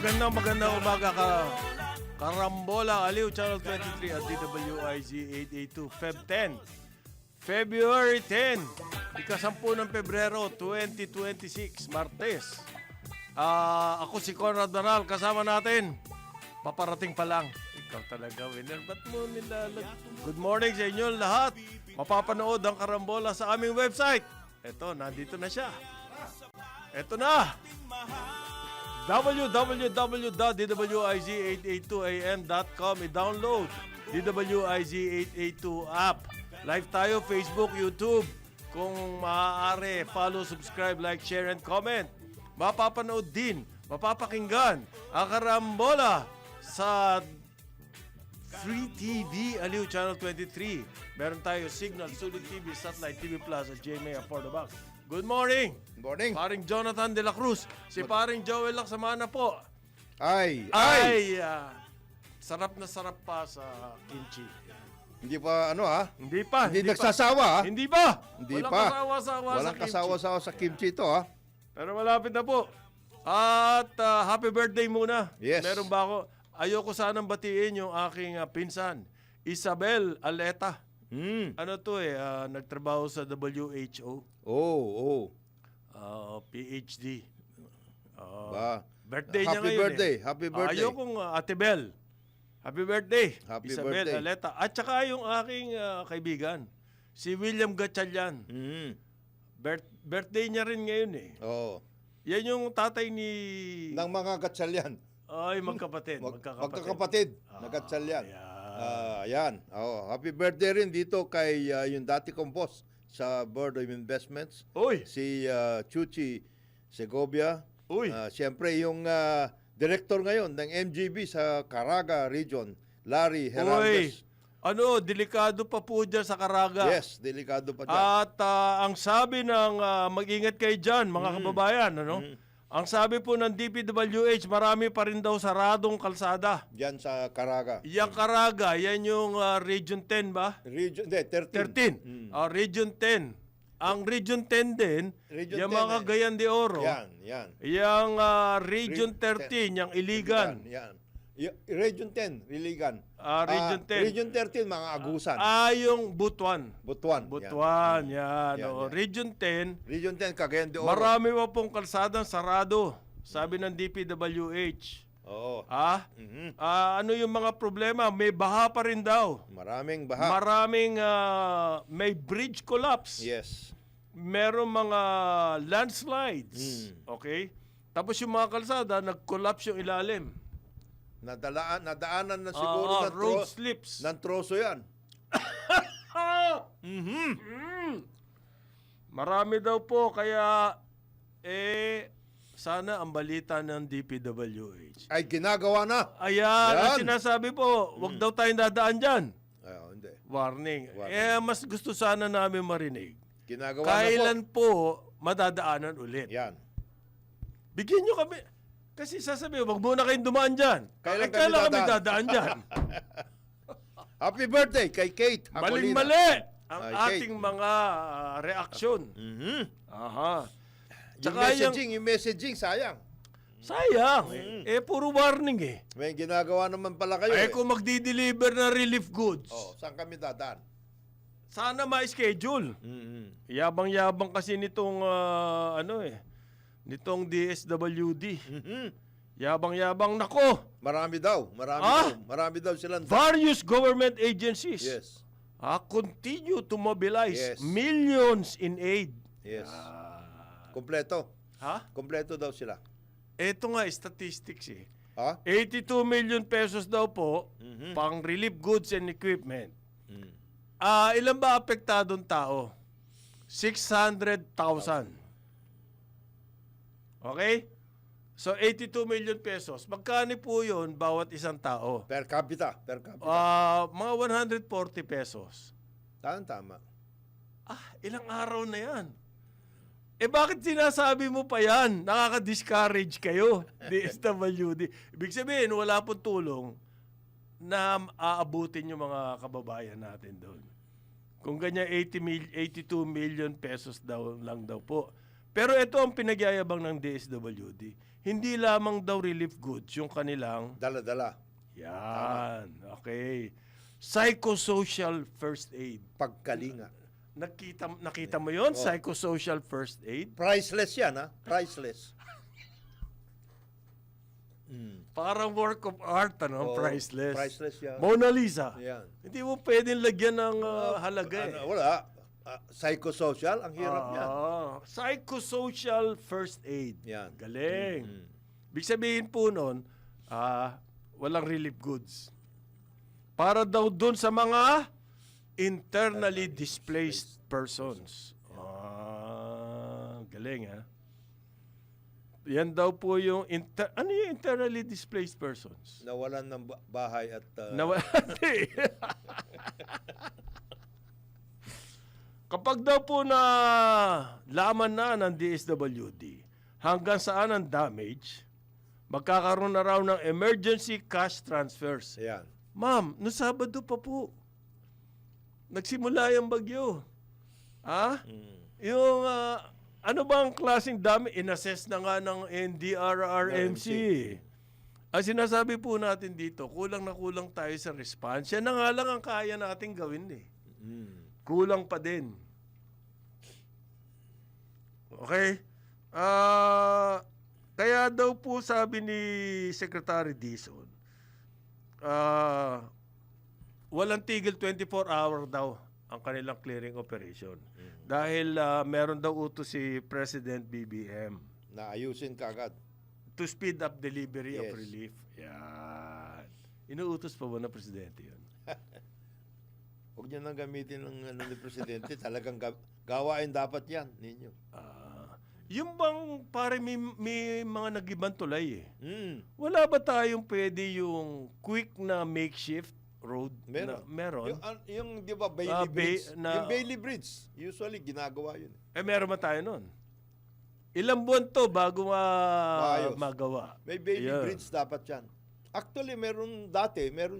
Magandang umaga ka. Karambola, Aliw, Channel 23 at DWIZ 882, Feb 10. February 10, ika-10 ng Pebrero 2026, Martes. Ako si Conrad Banal, kasama natin. Paparating pa lang. Ikaw talaga, winner. Ba't mo Good morning sa inyo lahat. Mapapanood ang Karambola sa aming website. Eto, nandito na siya. Eto na. www.dwiz882am.com. I-download DWIZ882 app. Live tayo, Facebook, YouTube. Kung maaari, follow, subscribe, like, share, and comment. Mapapanood din, mapapakinggan ang Karambola sa Free TV, Aliw Channel 23. Meron tayo Signal, Sulit TV, Satellite TV Plus at GMA for the box. Good morning! Good morning. Paring Jonathan de la Cruz. Si paring Joel Laksamana po. Ay. Sarap na sarap pa sa kimchi. Hindi pa Hindi pa. Hindi nagsasawa ha? Hindi pa. Hindi Walang pa. kasawa-sawa sa Walang kimchi. kasawa-sawa sa kimchi ito ha? Pero malapit na po. At happy birthday muna. Yes. Meron ba ako? Ayoko sanang batiin yung aking pinsan, Isabel Aleta. Ano to nagtrabaho sa WHO. PhD. Birthday niya Happy ngayon. birthday. Happy birthday. Ayokong Ate Bel. Happy birthday. Happy Isabel birthday. Aleta. At saka yung aking kaibigan, si William Gatchalian. Birthday niya rin ngayon eh. Oo. Yan yung tatay ni... Ng mga gatsalyan. Ay, magkapatid. Magkakapatid. Na gatsalyan. Ayan. Ayan. Happy birthday rin dito kay yung dati kong boss sa Board of Investments. Uy! Si Chuchi Segovia. Uy! Siyempre yung director ngayon ng MGB sa Caraga Region, Larry Heraldez. Delikado pa po dyan sa Caraga. Yes, delikado pa dyan. At ang sabi ng mag-ingat kayo dyan, mga kababayan, ang sabi po ng DPWH, marami pa rin daw saradong kalsada. Diyan sa Caraga. Yang Caraga, yan yung Region 10 ba? 13. 13. Region 10. Ang Region 10 din, Region yung 10 mga Cagayan de Oro. Yan. Yung Region 13, yung Iligan. Yan. Region 10, Iligan. Region 10. Region 13, mga Agusan. Yung Butuan. Butuan. Yan. Yan. Region 10, Region 10, Cagayan de Oro. marami pa pong kalsadang sarado, sabi ng DPWH. Oo. Ano yung mga problema? May baha pa rin daw. Maraming baha. May bridge collapse. Yes. Merong mga landslides. Okay? Tapos yung mga kalsada, nag-collapse yung ilalim. Nadaanan na siguro ng road slips. ng troso yan. Marami daw po, kaya sana ang balita ng DPWH. Ay, ginagawa na. Ayan, ang sinasabi po, wag daw tayong dadaan dyan. Hindi. Warning. Mas gusto sana namin marinig. Ginagawa Kailan na po madadaanan ulit? Yan. Bigyan nyo kami. Kasi sasabihin, wag muna kayong dumaan dyan. Kailan kami kami dadaan dyan? Happy birthday kay Kate Hacolina. Maling-mali ang Kate. ating mga reaksyon. Aha. Yung messaging, sayang. Sayang. Puro warning eh. May ginagawa naman pala kayo. Kung magdi-deliver na relief goods, saan kami dadaan? sana ma-schedule. Yabang-yabang kasi nitong nitong DSWD. Yabang-yabang. Nako! Marami daw silang... Various government agencies Yes. Continue to mobilize Yes. millions in aid. Yes. Kompleto. Kompleto daw sila. Ito nga, statistics eh. 82 82 million pesos daw po pang relief goods and equipment. Ilan ba apektadong tao? 600,000. Okay? So, 82 million pesos. Magkano po yun bawat isang tao? Per capita. Mga 140 pesos. Tama. Ilang araw na yan. Bakit sinasabi mo pa yan? Nakaka-discourage kayo, DSWD. Ibig sabihin, wala pong tulong na aabutin yung mga kababayan natin doon. Kung ganyan, 82 million pesos lang daw po. Pero ito ang pinagyayabang ng DSWD. Hindi lamang daw relief goods yung kanilang... Dala-dala. Yan. Okay. Psychosocial first aid. Pagkalinga. Nakita mo yon? Psychosocial first aid? Priceless yan, ha? Priceless. Parang work of art, ano? Oo, Priceless. priceless yan. Mona Lisa. Yan. Hindi mo pwedeng lagyan ng halaga eh. Wala. Psychosocial, ang hirap yan. Psychosocial first aid. Yan. Galing. Big sabihin po nun, walang relief goods. Para daw dun sa mga internally displaced persons. Galing ha. Yan daw po yung, ano yung internally displaced persons? Nawalan ng bahay at... Hindi. Kapag daw po na laman na ng DSWD, hanggang saan ang damage, magkakaroon na raw ng emergency cash transfers. Ayan. Ma'am, no Sabado pa po. Nagsimula yung bagyo. Yung, ano bang klaseng dami? Inassess na nga ng NDRRMC. Ang sinasabi po natin dito, kulang na kulang tayo sa response. Yan na nga lang ang kaya nating gawin eh. Kulang pa din. Okay? Kaya daw po sabi ni Secretary Dizon, walang tigil 24-hour daw ang kanilang clearing operation. Dahil meron daw utos si President BBM Naayusin ka agad. to speed up delivery of Yes. relief. Yan. Inuutos pa ba ng Presidente yun? Huwag niyo nang gamitin ng ni Presidente. Talagang gawain dapat yan ninyo. Yung bang pare may mga nag-ibang tulay eh. Mm. Wala ba tayong pwede yung quick na makeshift road? Meron. Meron? Yung di ba, Bailey Bridge? na- Yung Bailey Bridge. Usually, ginagawa yun. Meron ba tayo nun? Ilang buwan to bago Maayos. magawa? May Bailey Ayan. Bridge dapat yan. Actually, meron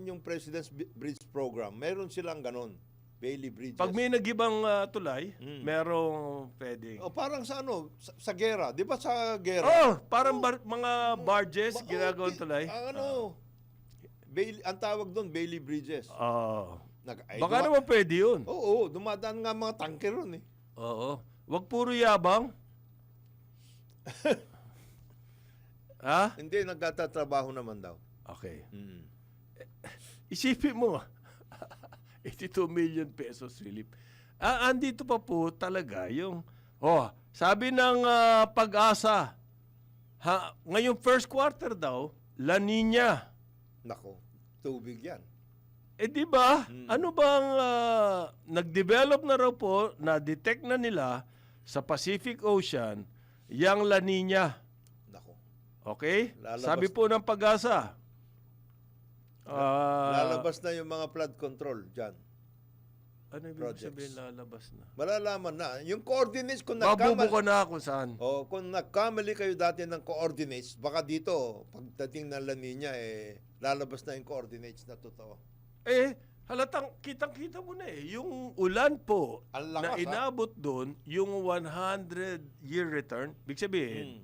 yung President's Bridge Program. Meron silang ganon. Bailey Bridges. Pag may nag-ibang tulay, merong pwede. parang sa sa gera. Di ba sa gera? Parang mga barges, ginagawang tulay. Ang tawag doon, Bailey Bridges. Baka naman pwede yun. Oo, dumadaan nga mga tanker ron eh. Oo. Wag puro yabang. Hindi, nagtatrabaho naman daw. Okay. Isipin mo, 82 million pesos relief. Andito pa po talaga yung, sabi ng Pag-asa, ngayong first quarter daw, La Nina. Nako, tubig yan. Di ba? Ano bang nag-develop na raw po, na-detect na nila sa Pacific Ocean, yang La Nina. Nako. Okay? Lalabas- Sabi po ng Pag-asa. Lalabas na yung mga flood control dyan. Ano ibig projects. sabihin lalabas na? Malalaman na. Yung coordinates, kung Mabubuko na kung saan. kung nagkamali kayo dati ng coordinates, baka dito, pagdating ng La Nina, lalabas na yung coordinates na totoo. Halatang kitang-kita mo na eh. Yung ulan po Ang na lakas, inabot doon, yung 100-year return, big sabihin,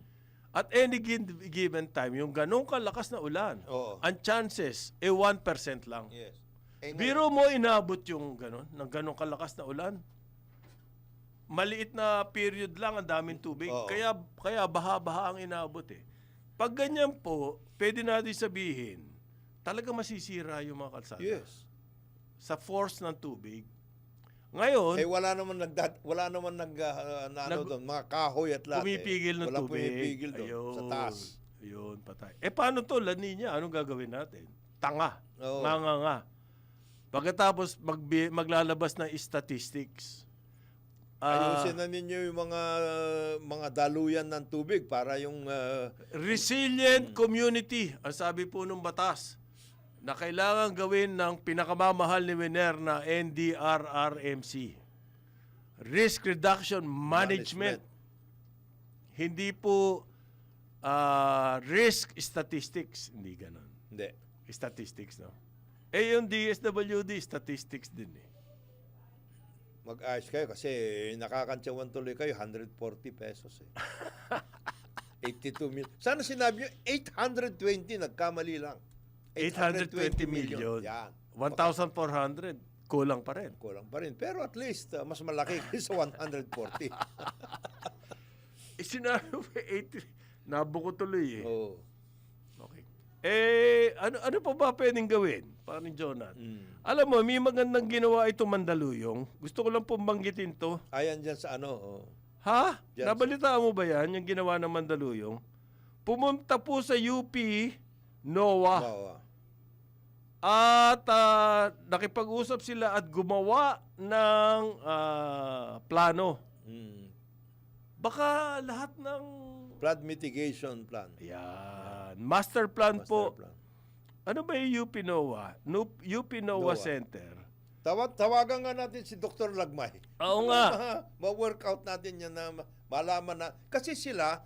at any given time, yung ganong kalakas na ulan, Oo. ang chances, 1% lang. Yes. Biro mo inabot yung ganon, ng ganong kalakas na ulan. Maliit na period lang, ang daming tubig. Oo. Kaya baha-baha ang inabot eh. Pag ganyan po, pwede natin sabihin, talaga masisira yung mga kalsada. Yes. Sa force ng tubig. Ngayon, wala naman doon, mga kahoy at lahat. pumipigil ng Walang tubig. pumipigil doon, sa taas. Ayun, patay. Paano to? La Nina, anong gagawin natin? Tanga. Oo. Nga. Pagkatapos maglalabas ng statistics. Ayusin na ninyo yung mga daluyan ng tubig para yung... Resilient community, ang sabi po ng batas, na kailangan gawin ng pinakamamahal ni Winer na NDRRMC. Risk Reduction Management. Hindi po risk statistics. Hindi ganon. Hindi. Statistics, no? Yung DSWD, statistics din eh. Mag-ayos kayo kasi nakakantsawan tuloy kayo, 140 pesos eh. 82 million. Sana sinabi nyo, 820, nagkamali lang. 820 million. Yan. 1,400. Kulang pa rin. Kulang pa rin. Pero at least, mas malaki kaysa 140. Sinabi mo, 80. Nabuko tuloy eh. Oo. Okay. Ano pa ba pwedeng gawin? Paano Jonat? Mm. Alam mo, may magandang ginawa ito Mandaluyong. Gusto ko lang pong banggitin to. Ayan dyan sa ano. Oh. Ha? Diyan Nabalitaan mo ba yan, yung ginawa ng Mandaluyong? Pumunta po sa UP, NOAA. Wow. At nakipag-usap sila at gumawa ng plano. Mm. Baka lahat ng... Flood mitigation plan. Yan. Master plan Master po. plan. Ano ba yung UP NOAA? UP NOAA Center. Tawagan nga natin si Dr. Lagmay. Oo nga. Ma-workout natin yan na malaman na. Kasi sila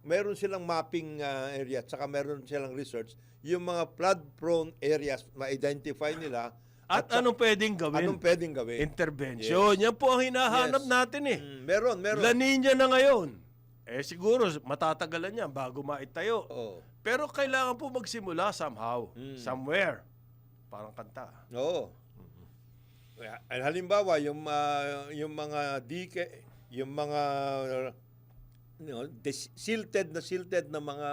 meron silang mapping area, saka meron silang research. Yung mga flood-prone areas, ma-identify nila. At anong pwedeng gawin? Anong pwedeng gawin? Intervention. Yan po ang hinahanap Yes. natin eh. Meron. La Nina na ngayon. Siguro matatagalan yan bago maitayo. Oo. Pero kailangan po magsimula somehow. Somewhere. Parang kanta. Oo. Halimbawa, yung mga dike, yung mga silted na mga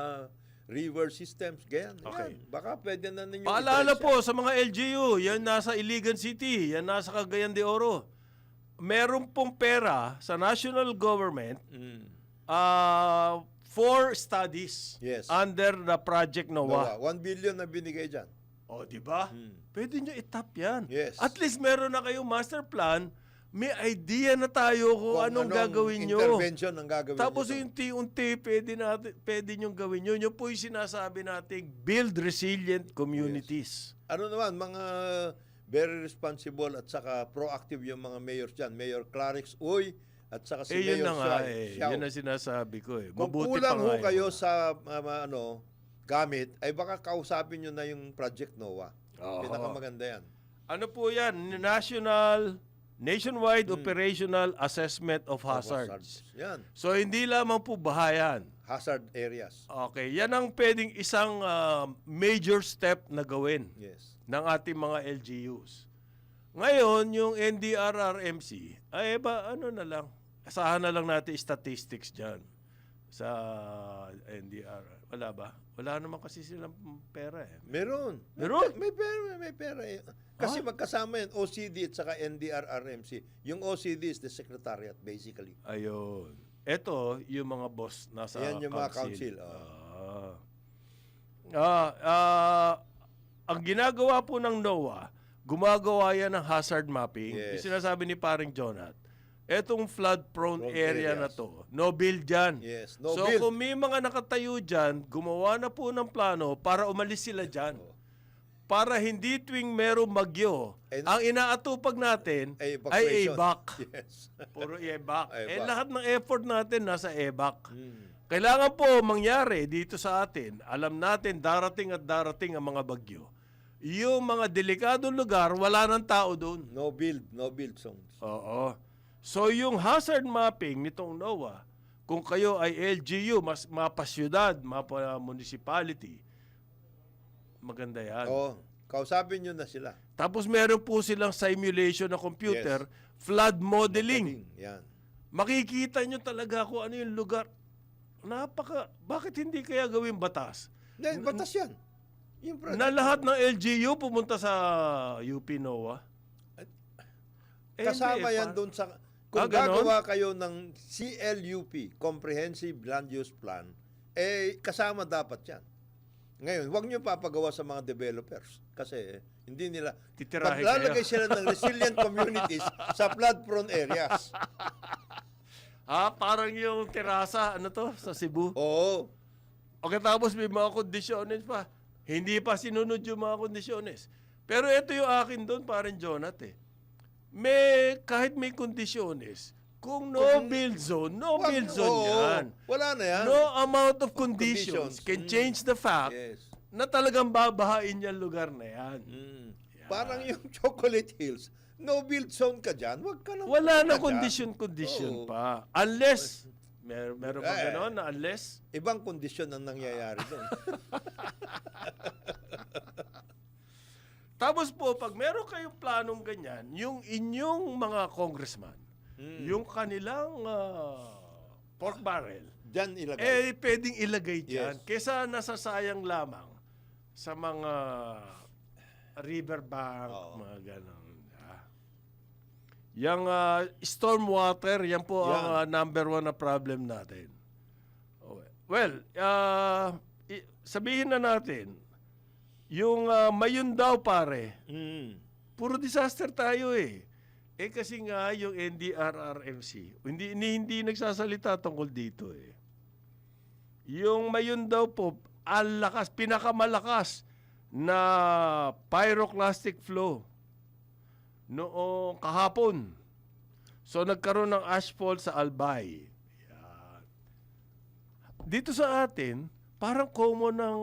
river systems, ganyan. Okay. Yan. Baka pwede na ninyo. Paalala po sa mga LGU, yan nasa Iligan City, yan nasa Cagayan de Oro. Meron pong pera sa national government for studies Yes. under the Project NOAA. 1 billion na binigay dyan. O, di ba? Pwede nyo itap yan. Yes. At least meron na kayong master plan, may idea na tayo kung anong gagawin nyo. Intervention ang gagawin Tapos nyo. unti-unti, pwede nyo gawin yun. Yun po yung sinasabi natin, build resilient communities. Ano naman, mga very responsible at saka proactive yung mga mayors dyan. Mayor Clarix Uy at saka si Yun Mayor na nga Xiao. Yun ang sinasabi ko eh. Kung Mabuti kulang pa ho nga kayo yun. sa gamit, ay baka kausapin nyo na yung Project NOAA. Oo. Pinakamaganda yan. Ano po yan? Nationwide Operational Assessment of Hazards. Yan. So hindi lamang po bahayan. Hazard areas. Okay, yan ang pwedeng isang major step na gawin Yes. ng ating mga LGUs. Ngayon, yung NDRRMC, ano na lang, asahan na lang natin statistics dyan sa NDR. Wala ba? Wala naman kasi silang pera eh. Meron. Meron? May pera eh. Kasi magkasama yan, OCD at saka NDRRMC. Yung OCD is the secretariat basically. Ayun. Ito, yung mga boss nasa Yan yung mga council. Ang ginagawa po ng NOAA, gumagawa yan ng hazard mapping. Yes. Yung sinasabi ni paring Jonat, etong flood-prone Prone area na areas. to, no build dyan. Yes, no so build. kung may mga nakatayo dyan, gumawa na po ng plano para umalis sila dyan. Para hindi tuwing merong bagyo, ang inaatupag natin ay Evacuation. ABAC. Yes. Puro ABAC. ABAC. Lahat ng effort natin nasa ABAC. Hmm. Kailangan po mangyari dito sa atin, alam natin darating at darating ang mga bagyo. Yung mga delikadong lugar, wala nang tao doon. No build zones. Oo. So yung hazard mapping nitong NOAA, kung kayo ay LGU, mapa syudad, mapa municipality, maganda yan. Oo. Kausapin nyo na sila. Tapos meron po silang simulation na computer, flood modeling. Yan. Makikita nyo talaga kung ano yung lugar. Bakit hindi kaya gawin batas? Then, batas yan. Yung Na lahat ng LGU pumunta sa UP NOAA? kasama hindi, yan doon sa... Kung ganon? gagawa kayo ng CLUP, Comprehensive Land Use Plan, kasama dapat yan. Ngayon, huwag nyo papagawa sa mga developers. Kasi hindi nila... Titirahin Paglalagay kayo. sila ng resilient communities sa flood-prone areas. Parang yung terasa, sa Cebu. Oo. Okay, tapos may mga kondisyones pa. Hindi pa sinunod yung mga kondisyones. Pero ito yung akin doon, parang Jonat kahit may kondisyones, kung build zone, build zone yan. Wala na yan. No amount of conditions can change the fact na talagang babahain yung lugar na yan. Parang yung Chocolate Hills, no build zone ka dyan, wag ka na. Wala na dyan. condition Oo. pa. Unless, meron pa Eh. gano'n na unless, Ibang kondisyon ang nangyayari doon. tapos po, pag meron kayong planong ganyan, yung inyong mga congressman, yung kanilang pork barrel, Dyan ilagay. pwedeng ilagay dyan. Yes. Kesa nasasayang lamang sa mga riverbank, Oo. mga gano'n. Yung stormwater, yan po Yan. ang number one na problem natin. Well, sabihin na natin, yung Mayon daw pare, Mm. puro disaster tayo eh. Kasi nga yung NDRRMC, hindi nagsasalita tungkol dito eh. Yung Mayon daw po, pinakamalakas na pyroclastic flow noong kahapon. So nagkaroon ng ashfall sa Albay. Yan. Dito sa atin, parang common ng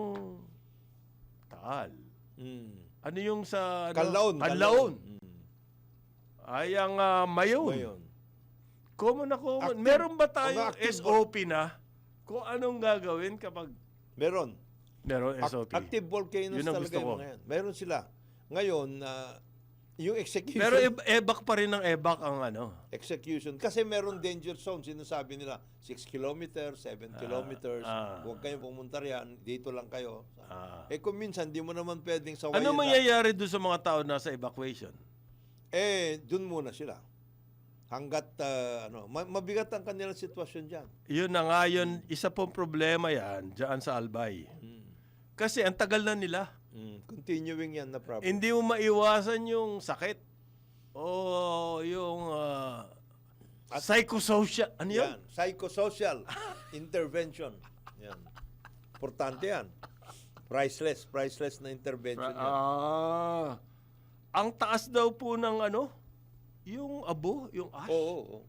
Taal. Mm. Ano yung sa... Kanlaon. Kanlaon. Mm. Ay, ang Mayon. Ngayon. Common na common. Active. Meron ba tayong Mga active SOP na kung anong gagawin kapag Meron. meron SOP? Active volcanoes Yun ang talaga gusto ko. yung mga yan. Meron sila. Ngayon, yung execution. Pero EBAC pa rin ng EBAC ang Execution. Kasi meron danger zone. Sinasabi nila, 6 kilometers, 7 kilometers. Huwag kayong pumunta riyan. Dito lang kayo. Kung minsan, di mo naman pwedeng sawayin Ano mangyayari doon sa mga tao nasa evacuation? dun muna sila. Hanggat, mabigat ang kanilang sitwasyon dyan. Yun na nga yun, isa pong problema yan dyan sa Albay. Kasi ang tagal na nila. Continuing yan na problem. Hindi mo maiwasan yung sakit o yung psychosocial. Ano yun? Yan. Psychosocial intervention. Yan. Importante yan. Priceless na intervention yan. Ang taas daw po ng yung abo, yung ash. Oo.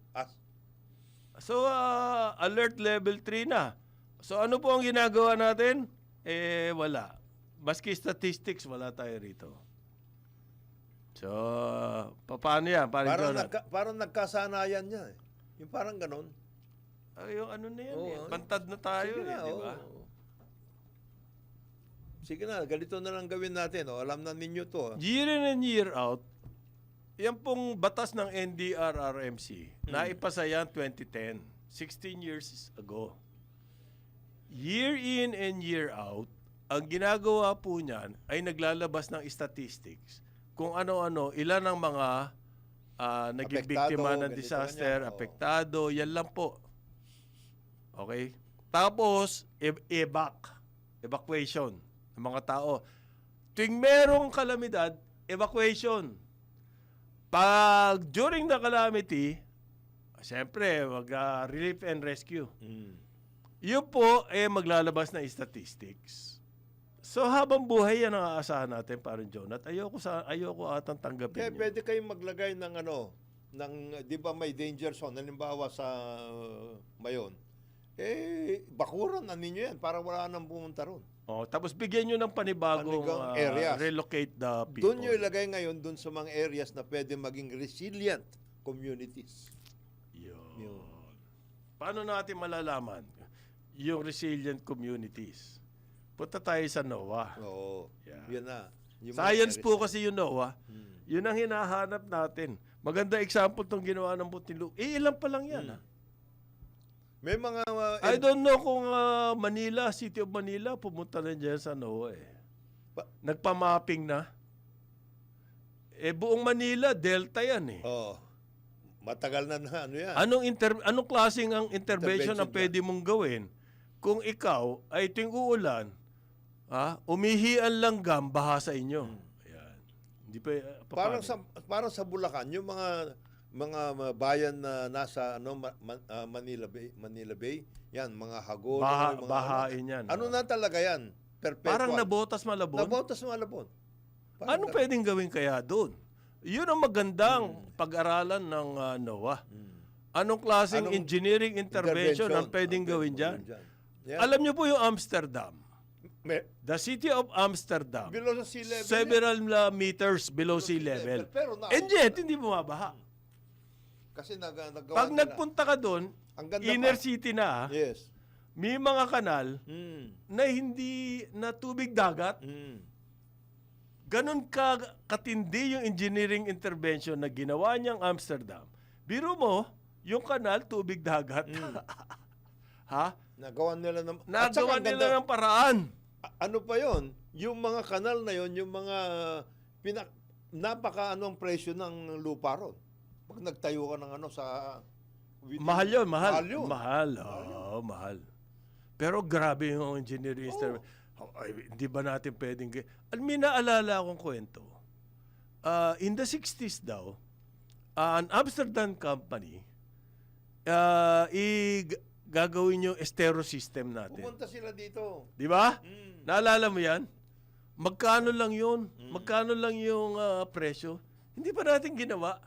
So, alert level 3 na. So, ano po ang ginagawa natin? Wala. Maski statistics, wala tayo rito. So, paano yan? Parang nagkasanayan niya. Yung parang ganon. Yung ano na yan, bantad na tayo. Sige na, di ba? Sige na, ganito na lang gawin natin. Alam na ninyo to. Year in and year out, yan pong batas ng NDRRMC, naipasa yan 2010, 16 years ago. Year in and year out, ang ginagawa po niyan ay naglalabas ng statistics kung ano-ano, ilan ang mga naging Apektado, biktima ng ganito, disaster, ganyan. apektado, yan lang po. Okay? Tapos, evacuation ng mga tao. Tuwing merong kalamidad, evacuation. Pag during the calamity, siyempre, relief and rescue. Yun po, maglalabas na statistics. So, habang buhay yan ang aasahan natin, parang Jonat. Ayoko atang tanggapin Kaya yun. pwede kayong maglagay ng di ba may danger zone, halimbawa sa Mayon. Bakuran na ninyo yan para wala nang pumunta ron. Tapos bigyan nyo ng panibagong areas. relocate the people. Doon nyo ilagay ngayon doon sa mga areas na pwede maging resilient communities. Yun. Paano natin malalaman yung resilient communities? Punta tayo sa NOAA. Oo. Yeah. Yan na. Yung mga Science areas po na- kasi yung NOAA. Yun ang hinahanap natin. Maganda example tong ginawa ng Muntinlupa. Ilan pa lang yan. May mga I don't know kung Manila, City of Manila, pumunta na dyan sa NOAA eh. Nagpa-mapping na. Buong Manila, Delta yan eh. matagal na yan. Anong klaseng ang intervention ang Intervention pwede mong gawin kung ikaw ay tuwing uulan, umihian langgam, baha sa inyo. Ayan. Hindi pa, Parang sa Bulacan, yung mga bayan na nasa Manila Bay, yan, mga Hagono, bahain yan. Ano na talaga yan? Perpetual. Parang nabotas malabon. Nabotas malabon. Anong pwedeng gawin kaya doon? Yun ang magandang pag-aralan ng NOAA. Anong klaseng engineering intervention ang pwedeng gawin dyan? Yan. Alam niyo po yung Amsterdam. The city of Amsterdam, below sa sea level. several meters below sea level. Pero And yet, hindi bumabaha. Kasi nagawa Pag nila. nagpunta ka doon, Ang ganda inner pa. city na, Yes. may mga kanal Mm. na hindi na tubig dagat. Mm. Ganon katindi yung engineering intervention na ginawa niyang Amsterdam. Biro mo, yung kanal, tubig dagat. Ha? Nagawa nila ng... At Nagawa saka ang nila ganda- ng paraan. ano pa yon? Yung mga kanal na yon, yung mga napaka anong presyo ng lupa ron. Pag nagtayo ka ng ano sa Mahal yun, mahal. Mahal yun. Mahal. Oo, mahal. Pero grabe yung engineering intervention. Ay, hindi ba natin pwedeng... May naalala akong kwento. In the 60s daw, an Amsterdam company, gagawin yung estero system natin. pumunta sila dito. Di ba? Mm. Naalala mo yan? Magkano lang yun? Magkano lang yung presyo? Hindi pa natin ginawa.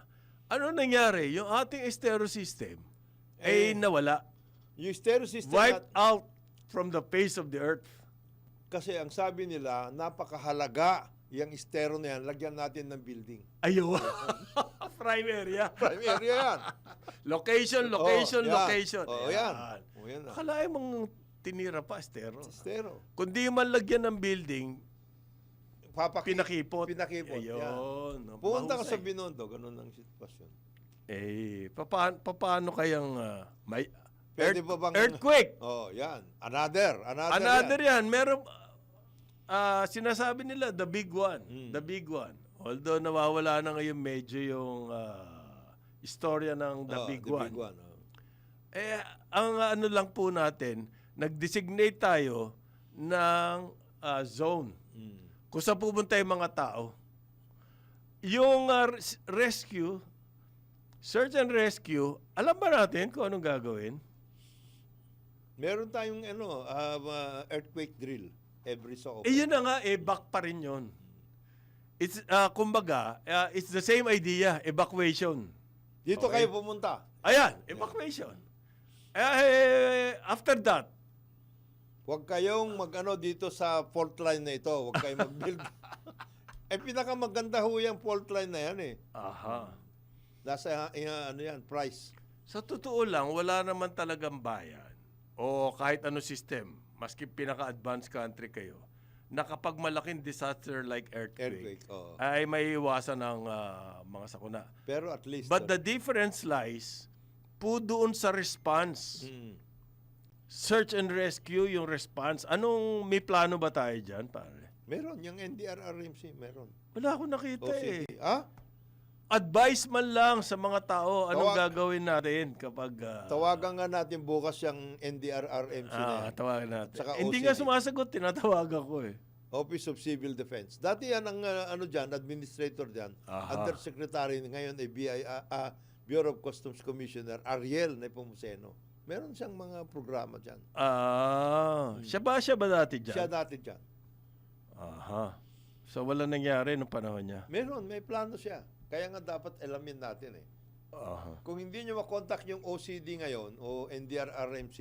Ano nangyari? Yung ating estero system ay nawala. Yung stereo system Wiped out from the face of the earth. kasi ang sabi nila, napakahalaga yung estero na yan, lagyan natin ng building. Ayaw. Prime area. Prime area yan. Location. Yan. Oo, yan. Oo, yan. Akalain mong tinira pa, estero. Estero. Kung di man lagyan ng building, pinakipot. Pinakipot, yan. Ayun. Pumunta ka sa Mahusay. Binondo, ganun ang sitwasyon. Paano kayang may Pwede pa bang... earthquake? Oh, yan. Another Yan. Meron, sinasabi nila, the big one. The big one. Although nawawala na ngayon medyo yung istorya ng the big one. Big one. Oh. Ang ano lang po natin, nag-designate tayo ng zone. Kung saan pupunta yung mga tao. Yung rescue, search and rescue, alam ba natin kung anong gagawin? Meron tayong earthquake drill every so often. Yun na nga, back pa rin yun. It's, kumbaga, it's the same idea, evacuation. Dito Okay. kayo pumunta. Ayan, evacuation. After that, Huwag kayong dito sa fault line na ito. Huwag kayong mag-build. Pinakamaganda ho yung fault line na yan eh. aha. Nasa price. Sa totoo lang, wala naman talagang bayan o kahit ano system, maski pinaka-advanced country kayo, na kapag malaking disaster like earthquake, Oo. ay may iwasan ng mga sakuna. Pero at least... But the difference lies po doon sa response. Search and rescue, yung response. May plano ba tayo dyan, pare? meron. Yung NDRRMC, meron. Wala akong nakita eh. OCD. Ah? Advice man lang sa mga tao, anong Tawag- gagawin natin kapag... Tawagan nga natin bukas yung NDRRMC na yan. tawagan natin. Saka Hindi OCD. nga sumasagot, tinatawagan ko eh. Office of Civil Defense. Dati yan ang administrator dyan. Aha. Undersecretary ngayon ay Bureau of Customs Commissioner Ariel Nepomuceno. Meron siyang mga programa dyan. Siya ba dati dyan? Siya dati dyan. Aha. So wala nangyari nung panahon niya? Meron, may plano siya. Kaya nga dapat alamin natin eh. Aha. Kung hindi nyo makontak yung OCD ngayon o NDRRMC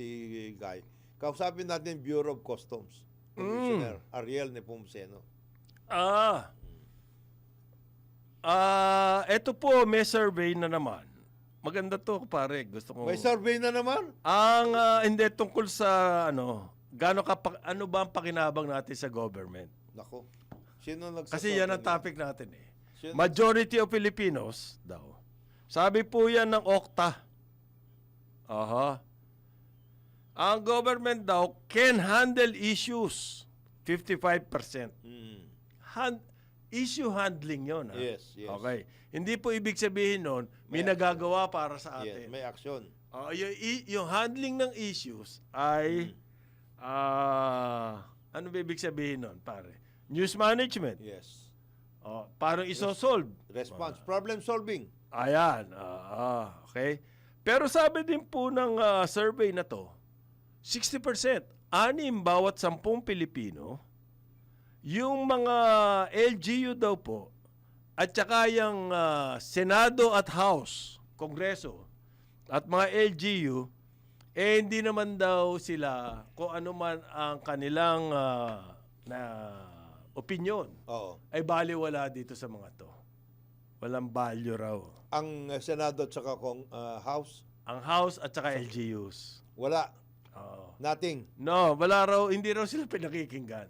guy, kausapin natin Bureau of Customs Commissioner Ariel Nepomuceno. Eto po, may survey na naman. Maganda to, pare. Gusto ko. May survey na naman? Hindi tungkol sa ano ba ang pakinabang natin sa government? Nako. Sino nagsasabi? Kasi yan ang topic natin eh. Sino- Majority of Filipinos daw. Sabi po yan ng Okta. Aha. Ang government daw can handle issues 55%. Issue handling yon. Yes, yes. Okay. Hindi po ibig sabihin nun, may nagagawa para sa Yes, atin. may action. Yung handling ng issues ay, ano ba ibig sabihin nun, pare? News management. Yes. Parang isosolve. Response. Problem solving. Ayan. Okay. Pero sabi din po ng survey na to, 60%, 6 bawat 10 Pilipino, yung mga LGU daw po, at saka yung Senado at House, Kongreso, at mga LGU, hindi naman daw sila kung ano man ang kanilang na opinion Oo. ay baliwala dito sa mga to. Walang value raw. Ang Senado at saka House, Ang House at saka LGUs. wala. Oo. Nothing. No, wala raw, hindi raw sila pinakikinggan.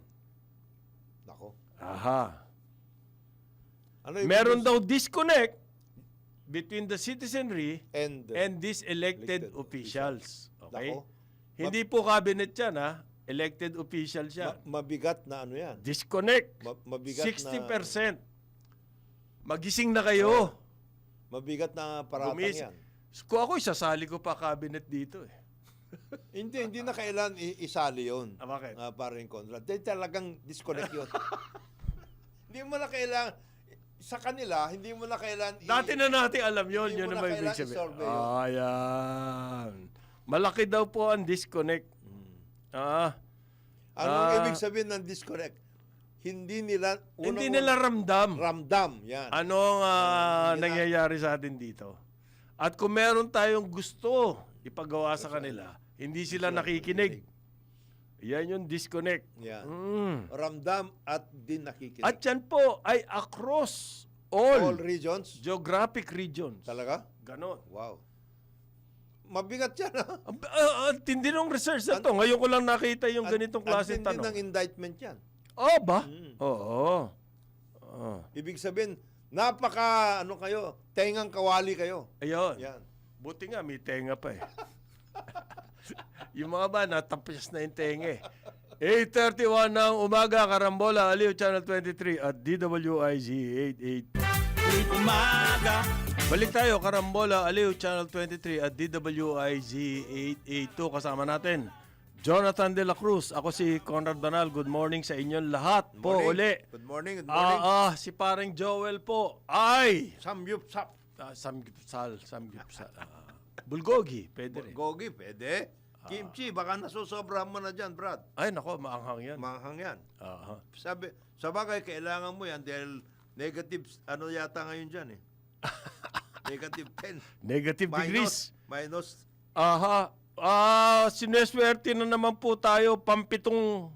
Nako. Aha. Ano ibig Meron sabihin? daw disconnect between the citizenry And these elected Elected officials. Okay? Nako. Hindi po cabinet yan, ha? Elected official siya. mabigat na ano yan. Disconnect. Mabigat 60%. Magising na kayo. Mabigat na paratang Gumis. yan. Kung ako, isasali ko pa cabinet dito eh. Hindi na kailan isali yun. Bakit? Paring Conrad. Dahil talagang disconnect yun. Hindi mo na kailangan, sa kanila, hindi mo na kailangan Dati na natin alam yun. Hindi Yun mo na na may ibig kailangan sabihin. isolve yun. Ayan. Malaki daw po ang disconnect. Anong ibig sabihin ng disconnect? Hindi nila Hindi nila ramdam. ramdam. Yan. Anong nangyayari sa atin dito? At kung meron tayong gusto ipagawa sa kanila, hindi sila nakikinig. Yan yung disconnect. Yan. Mm. Ramdam at din nakikinig. At yan po ay across all, All regions? geographic regions. Talaga? Ganon. Wow. Mabigat yan, ha? Tindi ng research na to. Ngayon ko lang nakita yung ganitong klase Ang tindi tanong. ng indictment yan. Oh, ba? Mm. Oo. Ibig sabihin, napaka, kayo, tengang kawali kayo. Ayun. Yan. Buti nga, may tenga pa eh. Yung mga ba, natapos na yung tenga eh. 8:31 ng umaga, Karambola, Aliw, Channel 23 at DWIZ 88. Umaga. Balik tayo, Karambola, Aliw, Channel 23 at DWIZ 882. Kasama natin, Jonathan De La Cruz. Ako si Conrad Banal. Good morning sa inyong lahat po Morning. uli. Good morning, good morning. Si paring Joel po. Ay! Samgyupsap. Samgyupsal. Bulgogi, pwede rin. Gogi, pwede. Kimchi, baka nasusobrahan mo na dyan, Brad. Ay, nako, maanghang yan. Manghang yan. Aha. Sa bagay, kailangan mo yan dahil negative, yata ngayon dyan eh. Negative 10. Negative degrees. Minus. Aha. Sineswerte na naman po tayo. Pampitong,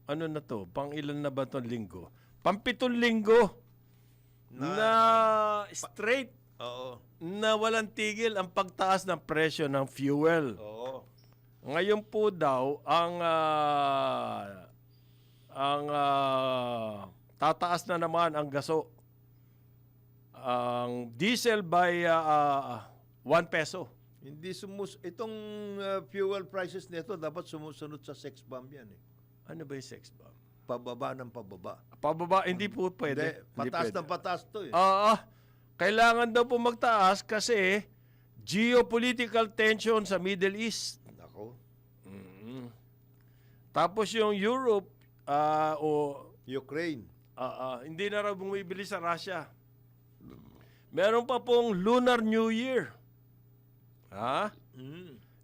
na to? Pang ilan na ba itong linggo? Pampitong linggo na straight Oo. na walang tigil ang pagtaas ng presyo ng fuel. Oo. Ngayon po daw, tataas na naman ang gaso. Ang diesel by 1 peso. Hindi itong fuel prices nito dapat sumusunod sa sex bomb yan eh. Ano ba yung sex bomb? Pababa ng pababa. Pababa, hindi po pwede. Hindi, pataas ng pataas to eh. Kailangan daw po magtaas kasi geopolitical tension sa Middle East. Nako. Tapos yung Europe, Ukraine. hindi na raw bumibili sa Russia. Meron pa pong Lunar New Year.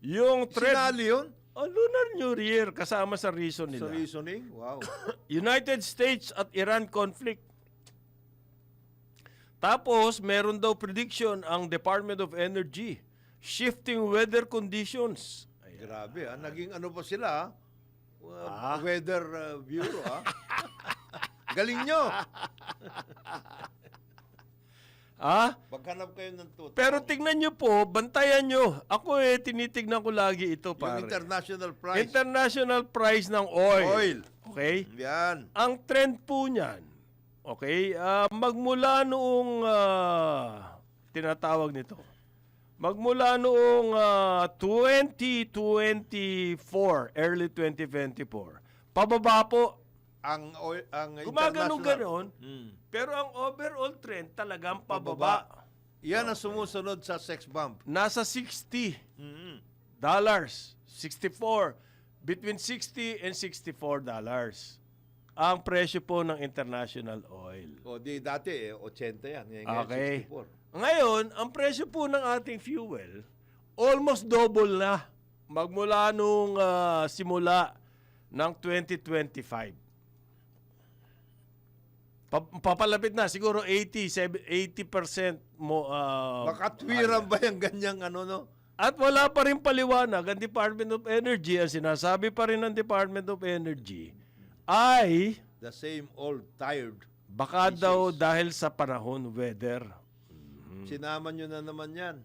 Yung Sinali yun? Lunar New Year kasama sa reason Sa nila. reasoning? Wow. United States at Iran conflict. Tapos, meron daw prediction ang Department of Energy. Shifting weather conditions. Grabe naging pa sila Weather Bureau Galing nyo. Paghanap kayo ng totoo. Pero tignan nyo po, bantayan nyo. Ako tinitignan ko lagi ito, Yung pare. international price. International price ng oil. Okay? Yan. Ang trend po niyan, okay, magmula noong, tinatawag nito, magmula noong 2024, early 2024, pababa po. Ang Gumagano-ganon, pero ang overall trend talagang pababa. Yan ang sumusunod sa sex bomb. Nasa $60. 64. Between $60 and $64 ang presyo po ng international oil. O di dati 80 yan. Ngayon Okay. 64. Ngayon, ang presyo po ng ating fuel, almost double na. Magmula nung simula ng 2025. Papalapit na, siguro 80% mo. Makatwiran ba yung ganyang no? At wala pa rin paliwanag ang Department of Energy. Ang sinasabi pa rin ng Department of Energy ay the same old tired. Baka This daw is- dahil sa panahon, weather. Sinama nyo na naman yan.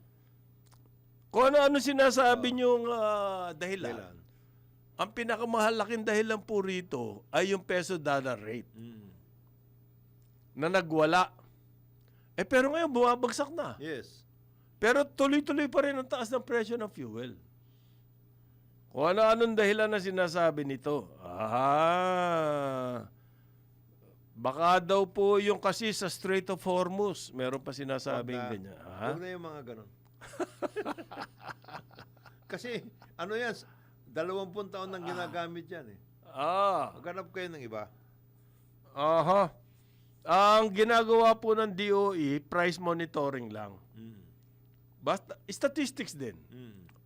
Kung ano-ano sinasabi niyong dahilan. Kailan? Ang pinakamahalaking dahilan po rito ay yung peso-dollar rate na nagwala. Pero ngayon, bumabagsak na. Yes. Pero tuloy-tuloy pa rin ang taas ng presyo ng fuel. Kung ano-anong dahilan na sinasabi nito. Baka daw po yung kasi sa Strait of Hormuz, meron pa sinasabing Wag na. ganyan. Huwag na yung mga ganon. Kasi, ano yan, 20 taon nang ginagamit yan eh. Maghanap kayo ng iba. Aha. Ang ginagawa po ng DOE, price monitoring lang. Basta, statistics din.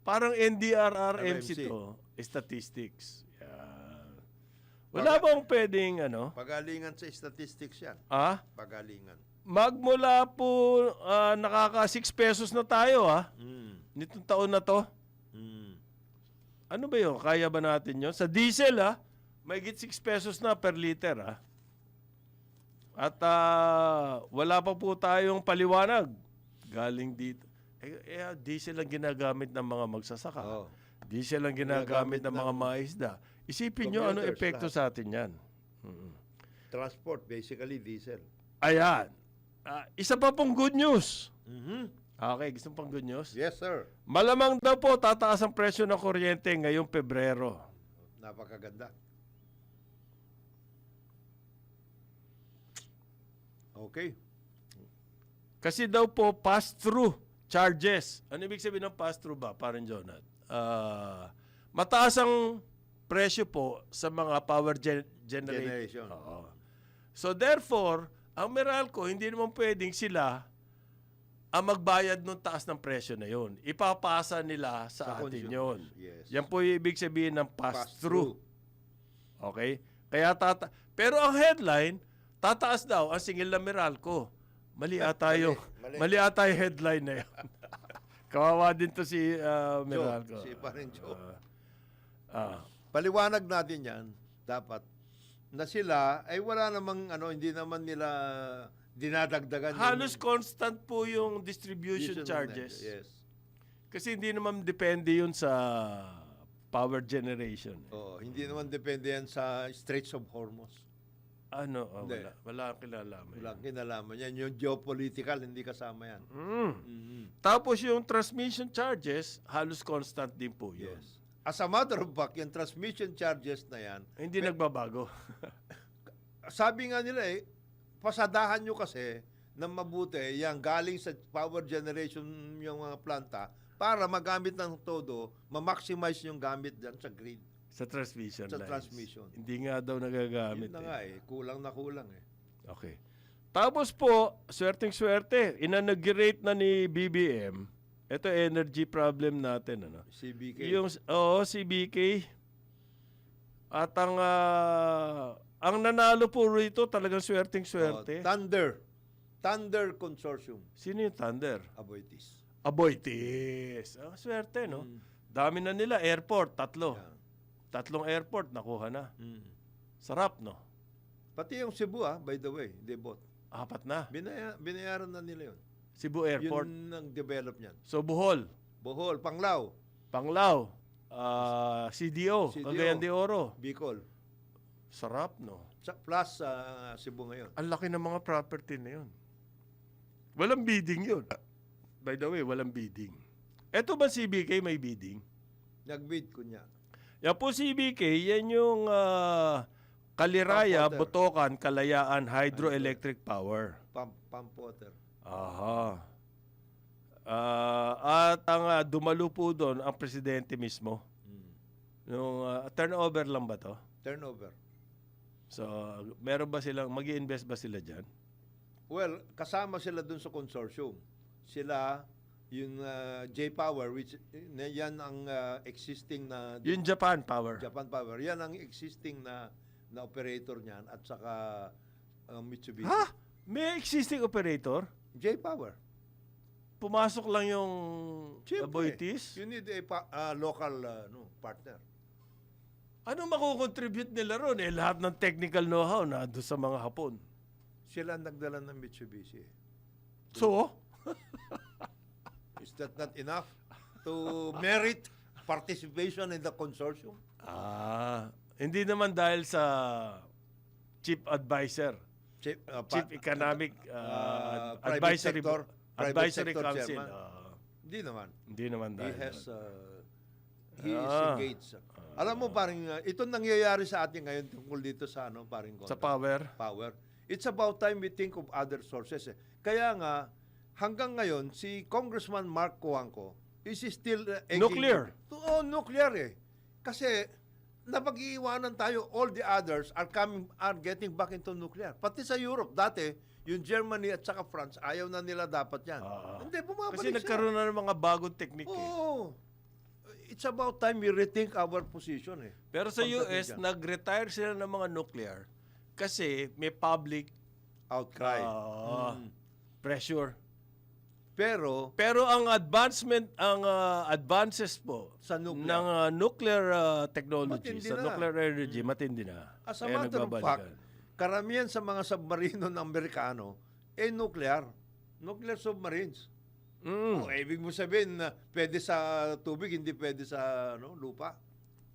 Parang NDRRMC RMC. to, statistics. Yan. Wala bang pwedeng, Pagalingan sa statistics yan. Pagalingan. Magmula po, nakaka 6 pesos na tayo, nitong taon na to. Ano ba yun? Kaya ba natin yun? Sa diesel, mahigit 6 pesos na per liter, At wala pa po tayong paliwanag galing dito. Diesel ang ginagamit ng mga magsasaka. Oh. Diesel ang ginagamit ng mga maisda. Isipin nyo anong Commuters, epekto sa atin yan. Transport, basically diesel. Ayan. Isa pa pong good news. Okay, gusto pang good news? Yes, sir. Malamang daw po tataas ang presyo ng kuryente ngayong Pebrero. Napakaganda. Okay. Kasi daw po pass-through charges. Ano ibig sabihin ng pass-through ba, parang Jonat? Mataas ang presyo po sa mga power Generation. Oo. So therefore, ang Meralco, hindi naman pwedeng sila ang magbayad ng taas ng presyo na yon. Ipapasa nila sa atin yon. Yes. Yan po yung ibig sabihin ng pass-through. Okay? Kaya pero ang headline, tataas daw ang singil ng Meralco. Mali ata yung headline na yun. Kawawa din to si Meralco. Si parang Joe. Paliwanag natin yan, dapat, na sila, ay wala namang, hindi naman nila dinadagdagan. Halos constant po yung distribution charges. Yes. Kasi hindi naman depende yun sa power generation. Hindi naman depende yan sa Straits of Hormuz. Hindi. Wala ang kinalaman. Walang kinalaman yan. Yung geopolitical, hindi kasama yan. Tapos yung transmission charges, halos constant din po yun. Yes. As a matter of fact, yung transmission charges na yan, Hindi nagbabago. sabi nga nila pasadahan nyo kasi ng mabuti yung galing sa power generation yung mga planta para magamit ng todo, ma-maximize yung gamit dyan sa grid. Sa transmission Sa lines. transmission. Hindi nga daw nagagamit. Yun na nga kulang na kulang Okay. Tapos po, swerteng-swerte, inanag-rate na ni BBM, ito energy problem natin, CBK. Yung, CBK. At ang nanalo po rito talagang swerteng-swerte. Thunder Consortium. Sino yung Thunder? Aboitiz. Aboitiz. Swerte, no? Dami na nila. Airport, 3. Yeah. 3 airport, nakuha na. Sarap, no? Pati yung Cebu, by the way, they bought. 4 na. Binayaran na nila yun. Cebu Airport. Yun ang develop niyan. So, Bohol. Bohol, Panglao, CDO, Cagayan de Oro. Bicol. Sarap, no? Plus Cebu ngayon. Ang laki ng mga property na yun. Walang bidding yun. By the way, walang bidding. Eto ba CBK may bidding? Nag-bid kunya. Yan po CBK, yan yung Kaliraya, Pump water. Botocan, Kalayaan, Hydroelectric Power. Pump water. Aha. At ang dumalo po doon, ang presidente mismo. Yung turnover lang ba to? Turnover. So, meron ba silang, mag-i-invest ba sila dyan? Well, kasama sila dun sa consortium. Sila, yung J-Power, which yan ang existing na... Yung Japan Power. Japan Power. Yan ang existing na operator niyan at saka Mitsubishi. Ha? May existing operator? J-Power. Pumasok lang yung Siyempre, Aboitiz? you need a local partner. Ano makukontribute nila ron? Lahat ng technical know-how na doon sa mga Hapon. Sila ang nagdala ng Mitsubishi. So, Is that not enough to merit participation in the consortium? hindi naman dahil sa chief advisor, Chief, chief economic private advisory sector, private advisory sector council. chairman. Hindi naman. Hindi naman He dahil. has doon. he is engaged. Alam mo paring ito nangyayari sa atin ngayon tungkol dito sa ano paring Sa power. power. It's about time we think of other sources. Kaya nga hanggang ngayon si Congressman Mark Coangco is still Nuclear. Nuclear eh. Kasi napag-iiwanan tayo, all the others are getting back into nuclear. Pati sa Europe dati, yung Germany at saka France, ayaw na nila dapat yan. Hindi, bumabalik Kasi sila. nagkaroon na ng mga bagong teknik eh. Oo. It's about time we rethink our position eh. Pero sa Pagdating US, dyan. nag-retire sila ng mga nuclear kasi may public Outcry. pressure. Pero Pero ang advances po Sa nuclear. ng nuclear technology, Matindi sa na. nuclear energy, matindi na. as a Kaya matter of nagbabalikan. fact, karamihan sa mga submarino ng Amerikano nuclear. Nuclear submarines. Mm. Ibig mo sabihin na pwede sa tubig, hindi pwede sa lupa.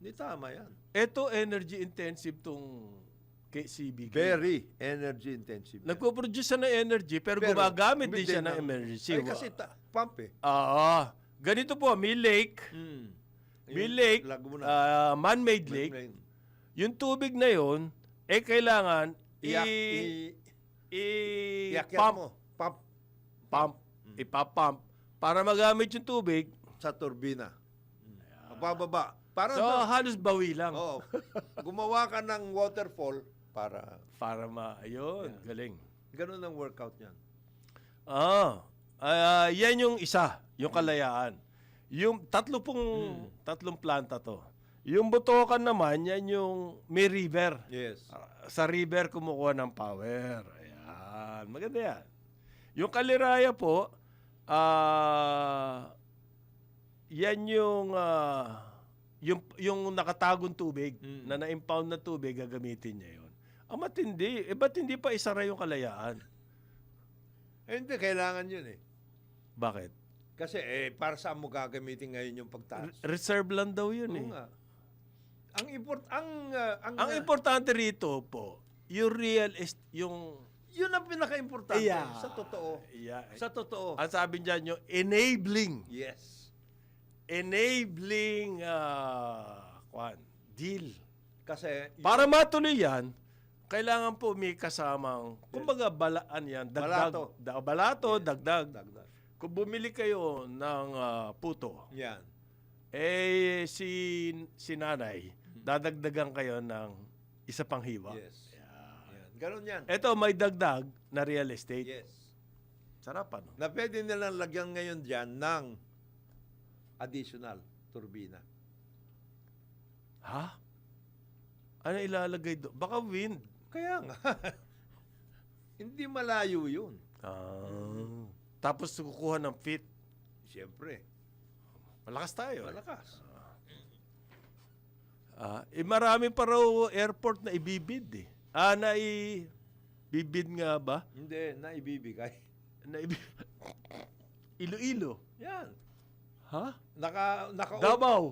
Hindi tama yan. Ito energy intensive tong KCBQ. Very energy intensive. Nagpo-produce siya ng energy pero gumagamit din siya ng emergency. Ay, kasi pump eh. Ganito po, may lake, may Yung lake, Laguna. man-made lake. Yung tubig na yon kailangan Iyakyat i-pump, mo. Pump ipapump para magamit yung tubig. sa turbina. Bababa. Para So, halos bawi lang. gumawa ka ng waterfall para Para ayun, galing. ganun ang workout niyan. Yan yung isa, yung Kalayaan. Yung tatlong planta to. Yung Butukan naman, yan yung may river. Yes. Sa river kumukuha ng power. Ayan, maganda yan. Yung Kaliraya po, yan yung nakatagong tubig, na na-impound na tubig, gagamitin niya yun. Ang matindi, ba't hindi pa isara yung Kalayaan? Hindi, kailangan yun eh. Bakit? Kasi para saan mo gagamitin ngayon yung pagtaas? Reserve lang daw yun eh. Oo nga. Ang importante rito po, yung real yung yun ang pinaka-importante sa totoo. Sa totoo. Ang sabi niyan yung enabling. Yes. Enabling deal. Kasi Para matuloy yan, kailangan po may kasamang, kumbaga balaan yan, dagdag. Balato, dagdag. dagdag. Kung bumili kayo ng puto, Yan. si nanay, dadagdagan kayo ng isa pang hiwa. Yes. Yan. Ganun yan. Ito, may dagdag na real estate. Yes. Sarap, ano? Na pwede nilang lagyan ngayon dyan ng additional turbina. Ha? Ano ilalagay doon? Baka wind. Kaya nga. Hindi malayo yun. Tapos kukuha ng fit. Siyempre. Malakas tayo. Malakas. Marami pa raw airport na ibibid eh. Bibid nga ba? Hindi, naibibigay. Iloilo. Yan. Ha? Nakaumang Davao.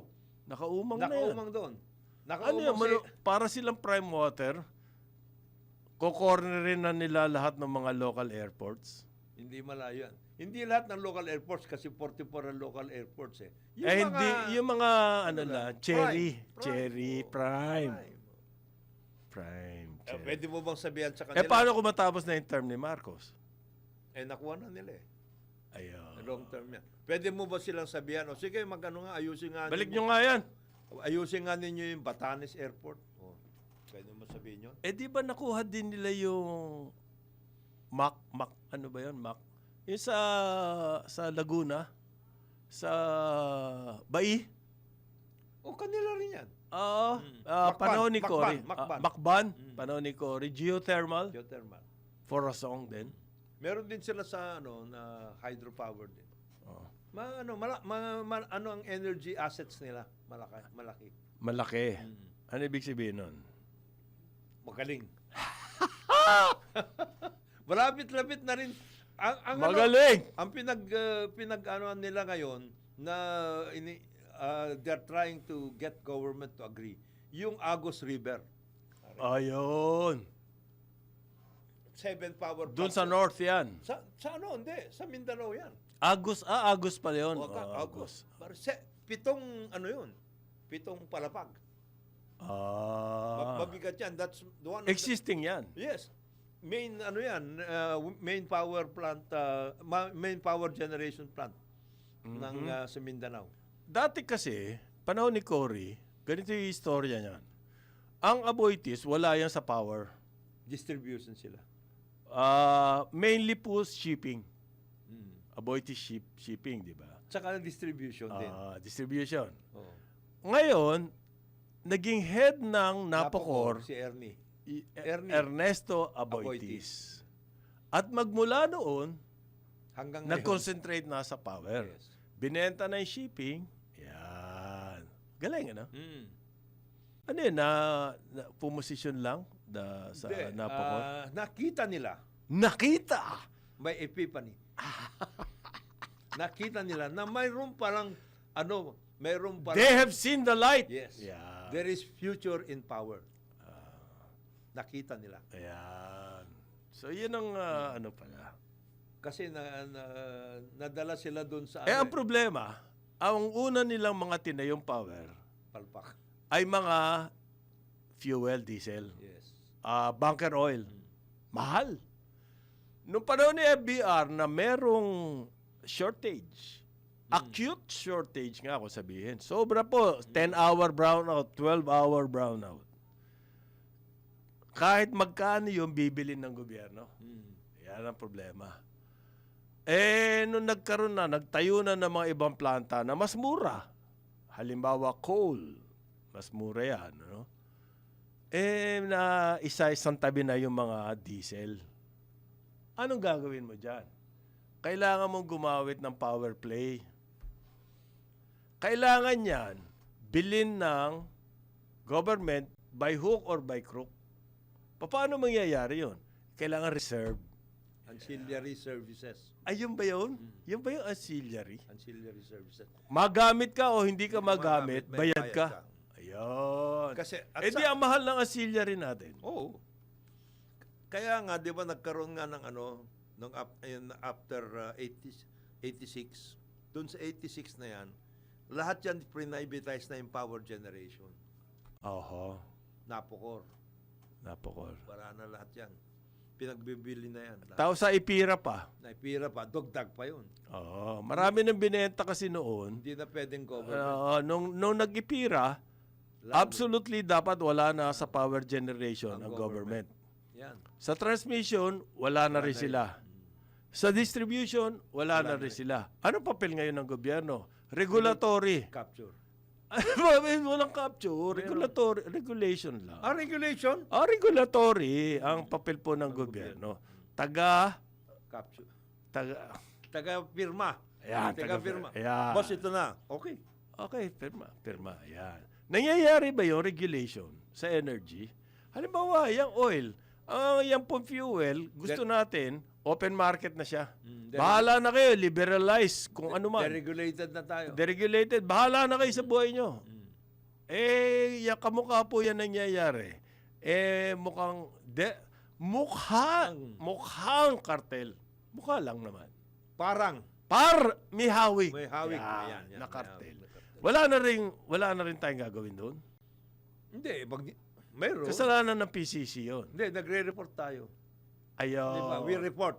Nakaumang na yan. doon. Ano yan? Para silang prime water, kukornerin na nila lahat ng mga local airports. Hindi malayo yan. Hindi lahat ng local airports kasi 44 ang local airports eh. Yung mga cherry. Prime. Cherry. Pwede mo bang sabihan sa kanila? Paano kung matapos na yung term ni Marcos? Nakuha na nila eh. Ayun. Long term yan. Pwede mo ba silang sabihan, sige, ayusin nga Balik ninyo. nyo nga yan. Ayusin nga ninyo yung Batanes Airport. Pwede mo sabihin yun? Di ba nakuha din nila yung ano ba yun? Yung sa Laguna, sa Bai. Kanila rin yan. Panahon ni Cory. Macban. Macban. Panahon ni Cory. Geothermal. Geothermal. For a song din. Meron din sila sa na hydropower din. Ano ang energy assets nila? Malaki. Malaki. Ano ibig sabihin nun? Magaling. Malapit-lapit na rin. Ang Magaling! ang pinag-anoan nila ngayon na they're trying to get government to agree. Yung Agos River. Ayun. 7 power Doon plants. sa north yan. Sa ano? Hindi. Sa Mindanao yan. Agus pala yun. Agos. Pitong ano yun? Pitong palapag. Mabigat yan. That's the one. Existing yan. Yes. Main ano yan, main power plant, main power generation plant ng sa Mindanao. Dati kasi, panahon ni Cory, ganito yung istorya niyan. Ang Aboitiz, wala yan sa power. Distribution sila. Mainly po shipping. Aboitiz shipping, di ba? Tsaka distribution din. Distribution. Oo. Ngayon, naging head ng Napocor, Si Ernie. Ernesto Aboitiz. At magmula noon, Hanggang ngayon. nag-concentrate na sa power. Yes. Binenta na yung shipping. Yan. Galing, ano? Mm. Ano yun, pumosisyon lang sa Hindi, Napocor? nakita nila, Nakita! may epiphany. Nakita nila na mayroon palang, mayroon palang, They have seen the light. yes, Yeah. there is future in power. Nakita nila. Ayan. So, yun ang ano pala. Kasi nadala sila doon sa Ang problema, ang una nilang mga tinayong power palpak. ay mga fuel, diesel, Yes. bunker oil. Mahal. Nung panahon ni FBR na merong shortage, acute shortage nga ako sabihin. Sobra po, 10-hour brownout, 12-hour brownout. Kahit magkano yung bibilin ng gobyerno. Yan ang problema. Nung nagtayo na ng mga ibang planta na mas mura. Halimbawa, coal. Mas mura yan. No? Na isa-isang tabi na yung mga diesel. Anong gagawin mo dyan? Kailangan mong gumawit ng power play. Kailangan yan bilhin ng government by hook or by crook. Paano mangyayari yun? Kailangan reserve. Ancillary services. Ay, yun ba yun? Yun ba yung ancillary? Ancillary services. Magamit ka o hindi ka magamit, may bayad ka. Ayun. Kasi, Di ang mahal ng ancillary natin. Oo. Kaya nga, di ba, nagkaroon nga ng after 86, doon sa 86 na yan, lahat yan pre-navitize na yung power generation. Oho. Napocor. Wala na lahat yan. Pinagbibili na yan. Tao sa Ipira pa. Naipira pa, dugdag pa yun. Oo. Marami nang binenta kasi noon. Hindi na pwedeng government. Nung nag-Ipira, absolutely dapat wala na sa power generation ang government. Yan. Sa transmission, wala na rin sila. Sa distribution, wala na rin sila. Ano papel ngayon ng gobyerno? Regulatory. Capture. Walang capture. Regulation lang. Regulation? Regulatory ang papel po ng gobyerno. Capture. Taga Taga-pirma. Ayan, Taga-pirma. ayan. Boss, ito na. Okay. Okay, pirma. Ayan. Nangyayari ba yung regulation sa energy? Halimbawa, yung oil, yung pong fuel, gusto natin, open market na siya. Bahala na kayo, liberalize kung ano man. Deregulated na tayo. Deregulated, bahala na kayo sa buhay nyo. Yung kamukha po yan nangyayari. Mukhang kartel. Mukha lang naman. May hawig. May hawig. Yan, Yan, na may kartel. hawig. Wala na rin tayong gagawin doon. Hindi, mayroon. Kasalanan ng PCC yun. Hindi, nagre-report tayo. Ayaw. Diba? We report.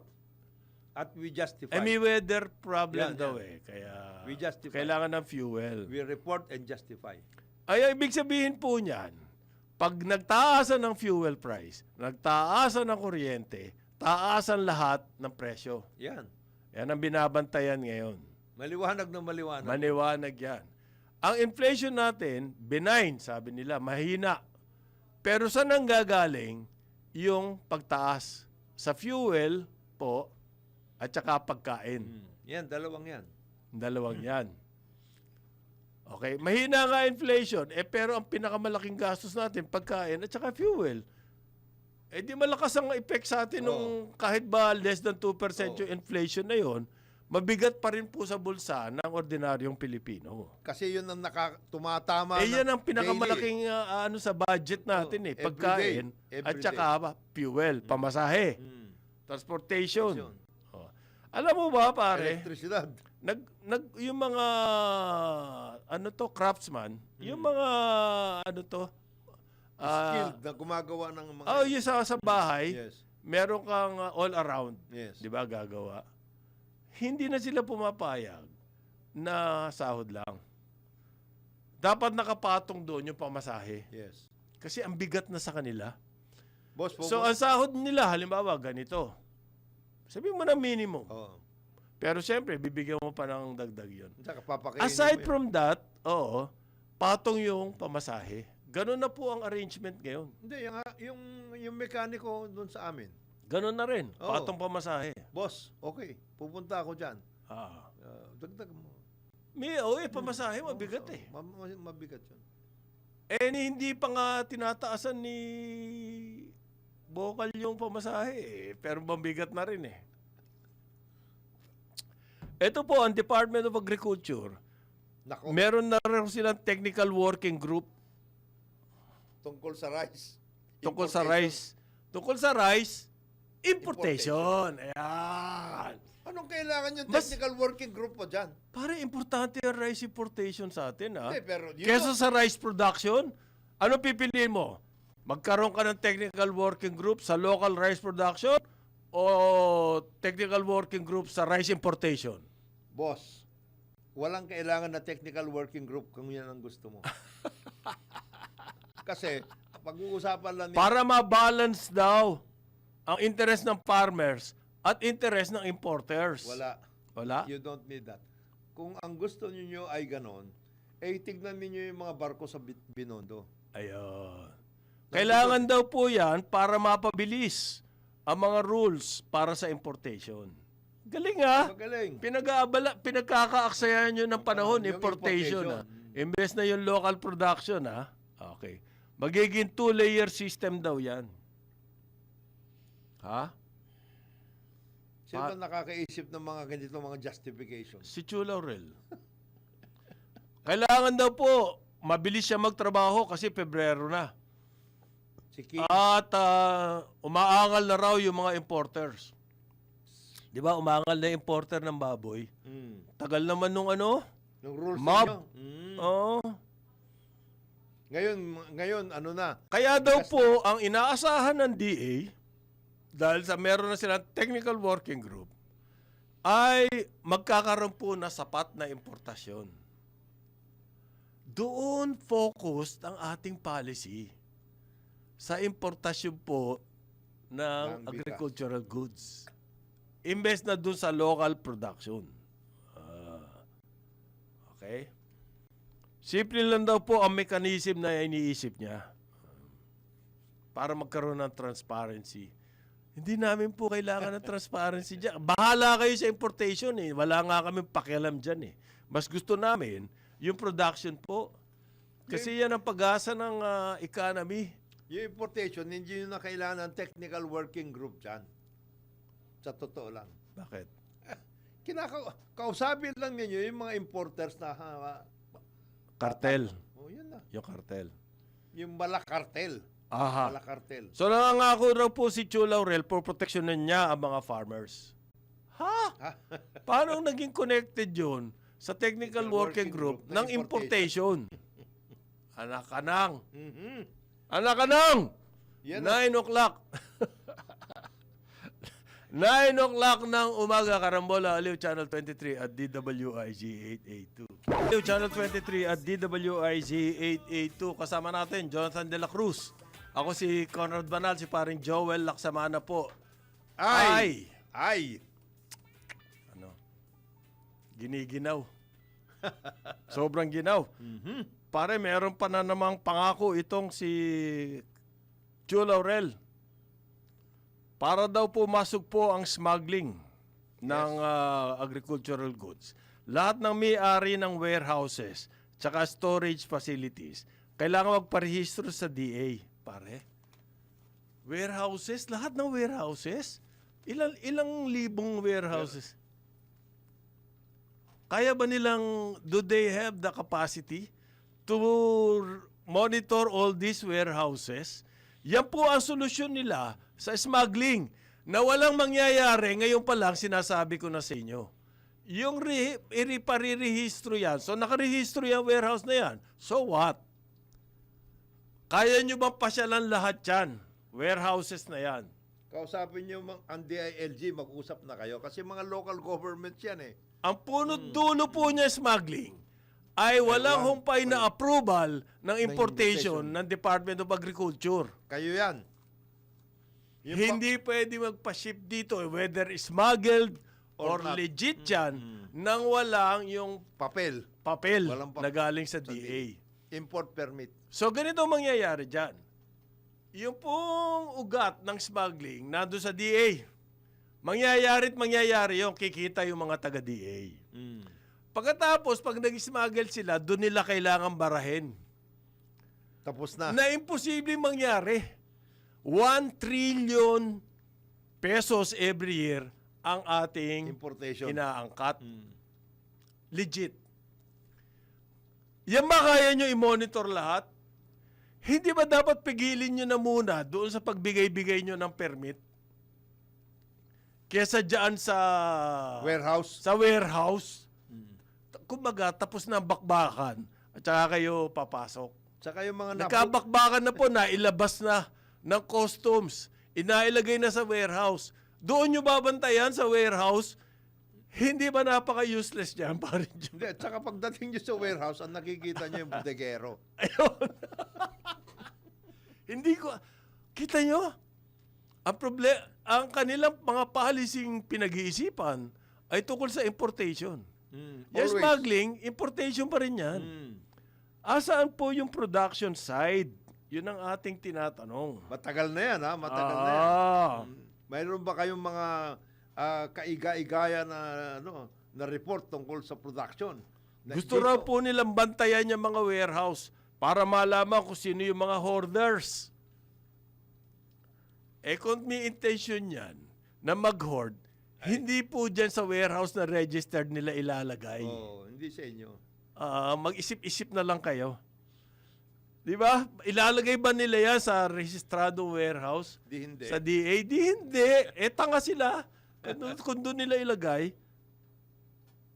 At we justify. May weather problem Yan, daw yan. Kaya We justify. kailangan ng fuel. We report and justify. Ibig sabihin po niyan, pag nagtaasan ng fuel price, nagtaasan ng kuryente, taasan lahat ng presyo. Yan. Yan ang binabantayan ngayon. Maliwanag na maliwanag. Maniwanag yan. Ang inflation natin, benign, sabi nila, mahina. Pero saan ang gagaling yung pagtaas? Sa fuel po at saka pagkain. Yan, dalawang yan. Dalawang yan. Okay, mahina nga inflation, pero ang pinakamalaking gastos natin, pagkain at saka fuel. Di malakas ang effect sa atin nung kahit ba less than 2% yung inflation na yon, mabigat pa rin po sa bulsa ng ordinaryong Pilipino. Kasi yun ang tumatama. Yan ang daily. pinakamalaking sa budget natin pagkain at saka fuel, pamasahe, transportation. Alam mo ba pare? Elektrisidad. Yung mga craftsman, yung mga Skilled na gumagawa ng mga... yung sa bahay, Yes. meron kang all around, Yes. 'di ba, gagawa. Hindi na sila pumapayag na sahod lang. Dapat nakapatong doon yung pamasahe. Yes. Kasi ang bigat na sa kanila. Boss, So, ang sahod nila, halimbawa, ganito. Sabihin mo na minimum. Oo. Pero siyempre, bibigyan mo pa ng dagdag yun. Saka papakainin Aside mo yun. from that, patong yung pamasahe. Ganun na po ang arrangement ngayon. Hindi, yung mekaniko doon sa amin. Ganun na rin. Oo. Patong pamasahe. Boss, okay, pupunta ako dyan. Ah. Dagdag mo. Pamasahe, mabigat eh. Mabigat yun. Hindi pa nga tinataasan ni Bokal yung pamasahe pero mabigat na rin eh. Ito po, ang Department of Agriculture, Nako, meron na rin silang technical working group tungkol sa rice. tungkol sa rice. Tungkol sa rice, importation. Ayan. Anong kailangan yung Mas- technical working group mo dyan? Pare, importante yung rice importation sa atin, ha? Hindi, pero Kesa sa rice production, ano pipiliin mo? Magkaroon ka ng technical working group sa local rice production o technical working group sa rice importation? Boss, walang kailangan na technical working group kung yan ang gusto mo. Kasi, pag-uusapan lang Para ma-balance daw ang interest ng farmers at interest ng importers. Wala? You don't need that. Kung ang gusto niyo ay ganon, tignan niyo yung mga barko sa Binondo. Ayun. Kailangan daw po yan para mapabilis ang mga rules para sa importation. Galing ha? Magaling. Pinagkakaaksayan nyo ng panahon, Yung importation ha. importation. Imbes na yung local production ha. Okay. Magiging 2-layer system daw yan. Ha? Sino ba nakakaisip ng mga ganito mga justifications? Si Chula Aurel. Kailangan daw po, mabilis siya magtrabaho kasi Pebrero na. Si King, At umaangal na raw yung mga importers. Di ba, umaangal na yung importer ng baboy. Tagal naman nung ng rules mob. ninyo. Oo. Ngayon, ano na? Kaya daw po, ang inaasahan ng DA, dahil sa meron na silang technical working group, ay magkakaroon po na sapat na importasyon. Doon focused ang ating policy sa importasyon po ng Ng bigas. agricultural goods. Imbes na doon sa local production. Okay? Simple lang daw po ang mechanism na iniisip niya para magkaroon ng transparency. Hindi namin po kailangan ng transparency dyan. Bahala kayo sa importation eh. Wala nga kami pakialam dyan eh. Mas gusto namin yung production po. Kasi yan ang pag-asa ng economy. Yung importation, hindi nyo na kailangan ng technical working group dyan. Sa totoo lang. Bakit? Kausapin lang ninyo yung mga importers na Cartel. yun na. Yung cartel. Yung malakartel. Aha. Malakartel. So nangangako raw po si Chula Aurel for proteksyonan niya ang mga farmers. Ha? Paano naging connected yun sa technical working group ng importation? Anak ka nang. Anak ka nang! Yan 9 o'clock. 9 o'clock ng umaga, Karambola, Aliw Channel 23 at DWIG 882. Aliw Channel 23 at DWIG 882. Kasama natin, Jonathan De La Cruz. Ako si Conrad Banal, si paring Joel Laksamana po. Ay! Ano? Giniginaw. Sobrang ginaw. Pare, meron pa na namang pangako itong si Chula Aurel. Para daw po masok po ang smuggling ng agricultural goods. Lahat ng may-ari ng warehouses, tsaka storage facilities, kailangan magparehistro sa DA, pare. Warehouses, lahat ng warehouses. Ilang libong warehouses? Kaya ba nilang, do they have the capacity to monitor all these warehouses? Yan po ang solusyon nila sa smuggling na walang mangyayari. Ngayon pa lang sinasabi ko na sa inyo. Yung parirehistro yan, so nakarehistro yung warehouse na yan. So what? Kaya nyo bang pasyalan lahat yan? Warehouses na yan. Kausapin nyo ang DILG, mag-usap na kayo. Kasi mga local governments yan eh. Ang punot dulo po niya smuggling ay walang humpay na approval ng importation ng Department of Agriculture. Kayo yan. Hindi pwede magpa-ship dito whether smuggled or not. legit yan nang walang yung Papel. Walang na galing sa DA. Import permit. So ganito ang mangyayari dyan. Yung pong ugat ng smuggling nandun sa DA. Mangyayari yung kikita yung mga taga-DA. Pagkatapos, pag nag-smuggle sila, doon nila kailangan barahin. Tapos na. Na imposibleng mangyari. 1 trillion pesos every year ang ating Importation. inaangkat. Legit. Yan ba kaya nyo i-monitor lahat? Hindi ba dapat pigilin nyo na muna doon sa pagbigay-bigay nyo ng permit? Kesa dyan sa Warehouse. warehouse. Kumbaga, tapos na ang bakbakan at saka kayo papasok. Tsaka yung mga Nagkabakbakan na po, nailabas na ng customs. Inailagay na sa warehouse. Doon nyo babantayan sa warehouse, hindi ba napaka-useless dyan? Hindi, tsaka pagdating nyo sa warehouse, ang nakikita nyo yung bodegero. Ayun. Hindi ko... Kita nyo? Ang kanilang mga policing pinag-iisipan ay tungkol sa importation. Yung Always. smuggling, importation pa rin yan. Asaan po yung production side? Yun ang ating tinatanong. Matagal na yan, ha? Matagal na yan. Mayroon ba kayong mga kaiga-igaya na report tungkol sa production? Gusto raw po nilang bantayan yung mga warehouse para malaman kung sino yung mga hoarders. Kung may intention yan na mag-hoard, hindi po dyan sa warehouse na registered nila ilalagay. Hindi sa inyo. Mag-isip-isip na lang kayo. Di ba? Ilalagay ba nila yan sa rehistrado warehouse? Hindi. Sa DA? Di hindi. Tanga sila. Kung doon nila ilagay.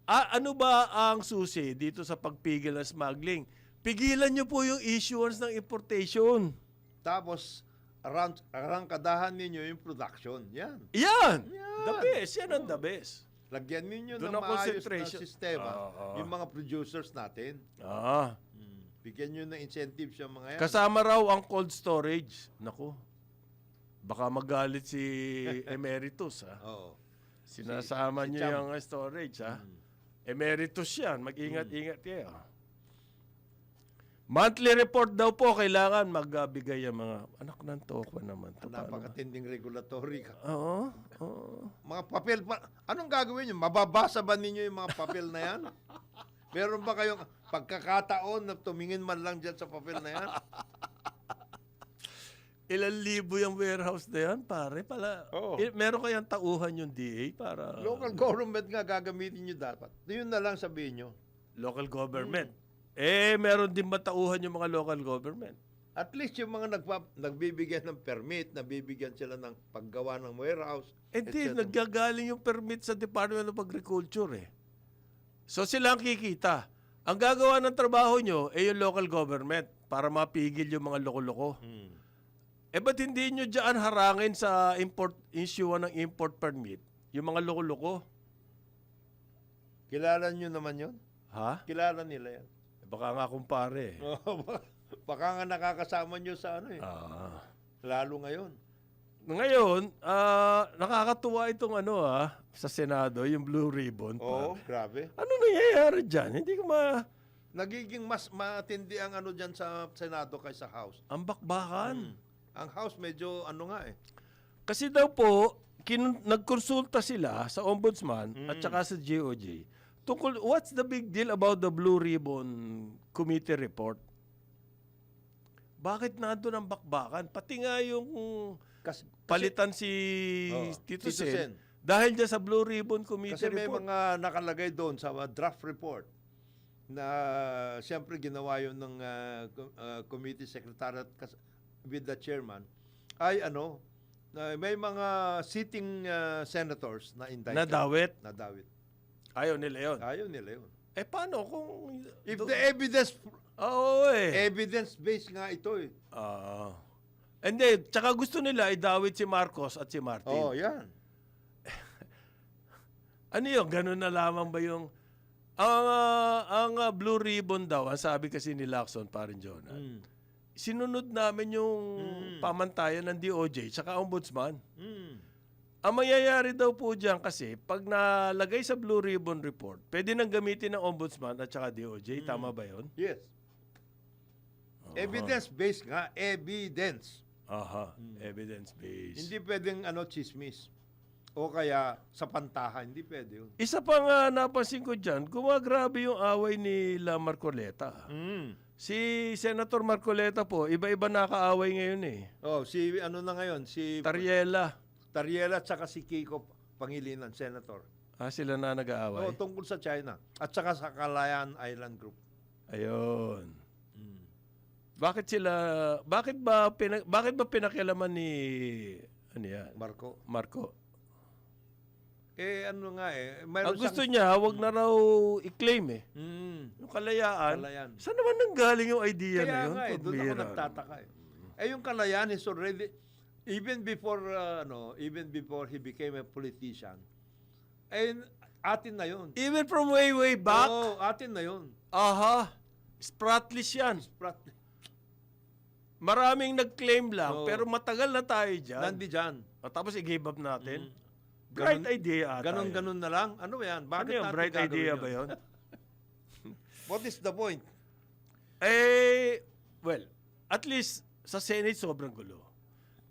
Ano ba ang susi dito sa pagpigil ng smuggling? Pigilan nyo po yung issuance ng importation. Tapos, arangkadahan ninyo yung production. Yan. Yan! The best. Yan ang the best. Lagyan ninyo Doon ng ang maayos na concentration. sistema yung mga producers natin. Bigyan nyo ng incentives yung mga yan. Kasama raw ang cold storage. Naku. Baka magalit si Emeritus, ha? Oo. Sinasama si niyo Cham. yung storage, ha? Emeritus yan. Mag-ingat-ingat kayo. Monthly report daw po kailangan magbigay ang mga anak ng toko naman. To, Napakatinding regulatory ka. Oo. Mga papel pa. Anong gagawin nyo? Mababasa ba ninyo yung mga papel na yan? Meron ba kayong pagkakataon na tumingin man lang dyan sa papel na yan? Ilan libo yung warehouse na yan, pare? Oo. Meron kayang tauhan yung DA para... Local government nga gagamitin nyo dapat. Yun na lang sabihin nyo. Local government. Meron din matauhan yung mga local government. At least yung mga nagbibigyan ng permit, nabibigyan sila ng paggawa ng warehouse. Hindi, etc. naggagaling yung permit sa Department of Agriculture eh. So sila ang kikita. Ang gagawa ng trabaho nyo yung local government para mapigil yung mga loko-loko. Ba't hindi nyo dyan harangin sa issue ng import permit yung mga loko-loko? Kilala nyo naman yun? Ha? Kilala nila yan. Baka nga kumpare. Baka nga nakakasama nyo sa ano eh. Lalo ngayon. Ngayon, nakakatuwa itong sa Senado, yung Blue Ribbon. Oo, grabe. Ano nangyayari dyan? Hindi ko Nagiging mas matindi ang ano dyan sa Senado kaysa House. ang bakbakan. Ang House medyo ano nga eh. Kasi daw po, nagkonsulta sila sa ombudsman at saka sa GOJ What's the big deal about the Blue Ribbon Committee report? Bakit nandun ang bakbakan? Pati nga yung palitan si Tito Tito Sen. Sen. Dahil dyan sa Blue Ribbon Committee Kasi may report. mga nakalagay doon sa draft report na siyempre ginawa yun ng committee secretariat with the chairman ay may mga sitting senators na indicted. Nadawit. Nadawit. Ayaw nila yun. Ayaw nila yun. Eh paano kung... If the evidence, Oo evidence-based nga ito eh. Hindi, tsaka gusto nila idawit si Marcos at si Martin. Oh, yan. Ano yun? Ganun na lamang ba yung... Ang Blue Ribbon daw, ang sabi kasi ni Lacson, parin Jonah, sinunod namin yung pamantayan ng DOJ tsaka Ombudsman. Ang mangyayari daw po dyan kasi, pag nalagay sa Blue Ribbon Report, pwede nang gamitin ng Ombudsman at saka DOJ. Tama ba yun? Yes. Evidence-based nga. Evidence. Aha. Evidence-based. Hindi pwedeng chismis. O kaya sa pantahan. Hindi pwede yun. Isa pa nga napansin ko dyan, gumagrabe yung away ni La Marcoleta. Si Senator Marcoleta po, iba-iba nakaaway ngayon eh. Oh, si na ngayon? Si Tariela. Tariela at saka si Kiko Pangilinan, Senator. Sila na nag-aaway. Oh, tungkol sa China. At saka sa Kalayaan Island Group. Ayun. Bakit ba pinakialaman ni Marco? Mayroon Ang gusto niya, wag na raw i-claim eh. Yung kalayaan. Saan naman nanggaling yung idea na yun? Doon ako nagtataka eh. Yung Kalayaan is already, even before he became a politician, atin na yun. Even from way back? Oo, atin na yun. Aha. Spratlys yan. Maraming nag-claim lang, pero matagal na tayo dyan. Nandi dyan. Tapos i-give up natin. Bright idea ata. Ganon na lang. Ano yan? Bakit Ano yung natin bright gagawin idea yun? ba yun? What is the point? Well, at least sa Senate sobrang gulo.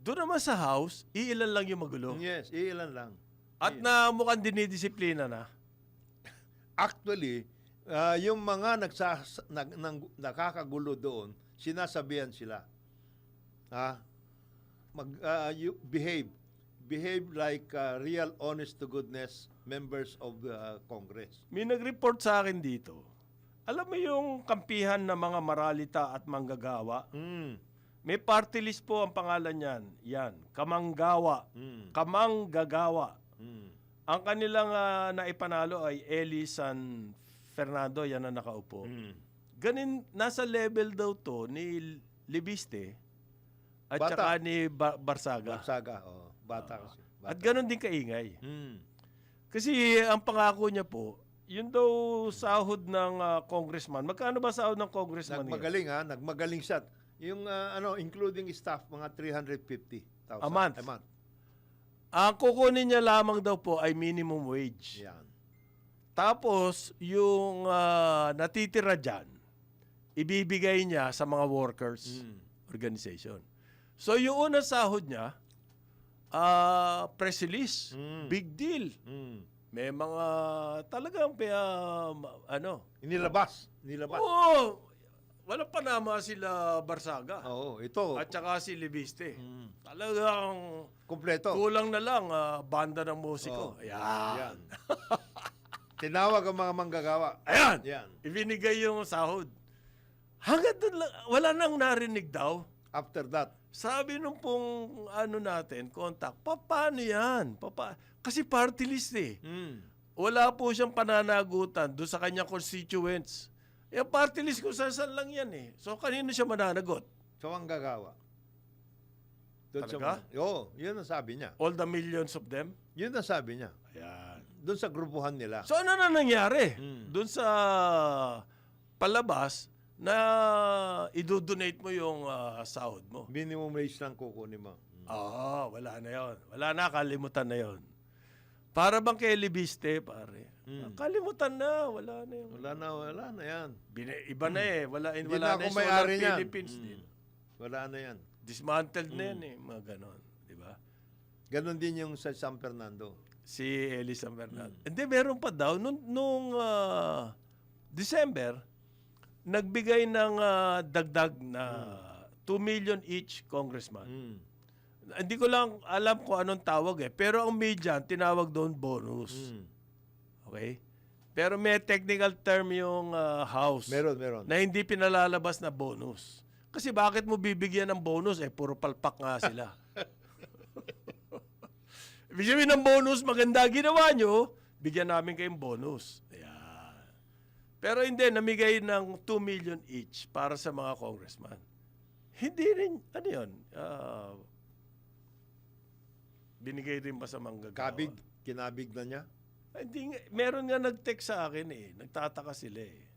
Doon naman sa House, iilan lang yung magulo. Yes, ilan lang. At na mukhang dinidisiplina na. Actually, yung mga nakakagulo doon, sinasabihan sila. Behave like real honest-to-goodness members of the Congress. May nag-report sa akin dito. Alam mo yung kampihan ng mga maralita at manggagawa? May party list po ang pangalan niyan. Yan, Kamanggawa. Kamanggagawa. Ang kanilang naipanalo ay Eli San Fernando, yan ang nakaupo. Nasa level daw to ni Libiste at Bata. saka ni Barsaga. Barsaga, bata kasi. Bata. At ganun din kaingay. Kasi ang pangako niya po, yun daw sahod ng congressman. Magkano ba sahod ng congressman? Nagmagaling siya. Yung including staff, mga 350,000 A month. A month. Ang kukunin niya lamang daw po ay minimum wage. Yan. Tapos, yung natitira dyan, ibibigay niya sa mga workers organization. So, yung unang sahod niya, press release. Big deal. May mga talagang Inilabas. Oo. Walang panama sila Barsaga. Oo, ito. At saka si Libiste. Talagang Kompleto. kulang na lang banda ng musiko. Yan. Tinawag ang mga manggagawa. Ayan. Yan. Ibinigay yung sahod. Hanggang doon lang, wala nang narinig daw. After that. Sabi nung pong natin, contact, paano yan? Kasi party list eh. Wala po siyang pananagutan doon sa kanyang constituents. Yung party list kung saan lang yan eh. So kanino siya mananagot? So, ang gagawa. Talaga? Oo, yun ang sabi niya. All the millions of them? Yun ang sabi niya. Ayan. Doon sa grupuhan nila. So ano na nangyari? Doon sa palabas na idodonate mo yung sahod mo. Minimum wage lang kukunin mo. Wala na yon. Wala na, kalimutan na yon. Para bang kay Libiste, pare? Kalimutan na, wala na yun. Wala na yan. Iba na eh. Wala Hindi na na ako yung may-ari Solar niyan. Philippines din. Wala na yan. Dismantled na yan eh, mga ganon. Di ba? Ganon din yung sa San Fernando. Si Eli San Fernando. Hindi, meron pa daw. Nung December, nagbigay ng dagdag na 2 million each congressman. Hindi ko lang alam kung anong tawag eh. Pero ang media, tinawag doon bonus. Okay? Pero may technical term yung House. Meron. Na hindi pinalalabas na bonus. Kasi bakit mo bibigyan ng bonus? Eh, puro palpak nga sila. Ibig sabihin ng bonus, maganda ginawa nyo, bigyan namin kayong bonus. Ayan. Pero hindi, namigay ng 2 million each para sa mga congressman. Hindi rin, ano yun? Binigay rin ba sa manggagawa? Kinabig na niya? Hindi, meron nga nag-text sa akin eh. Nagtataka sila eh.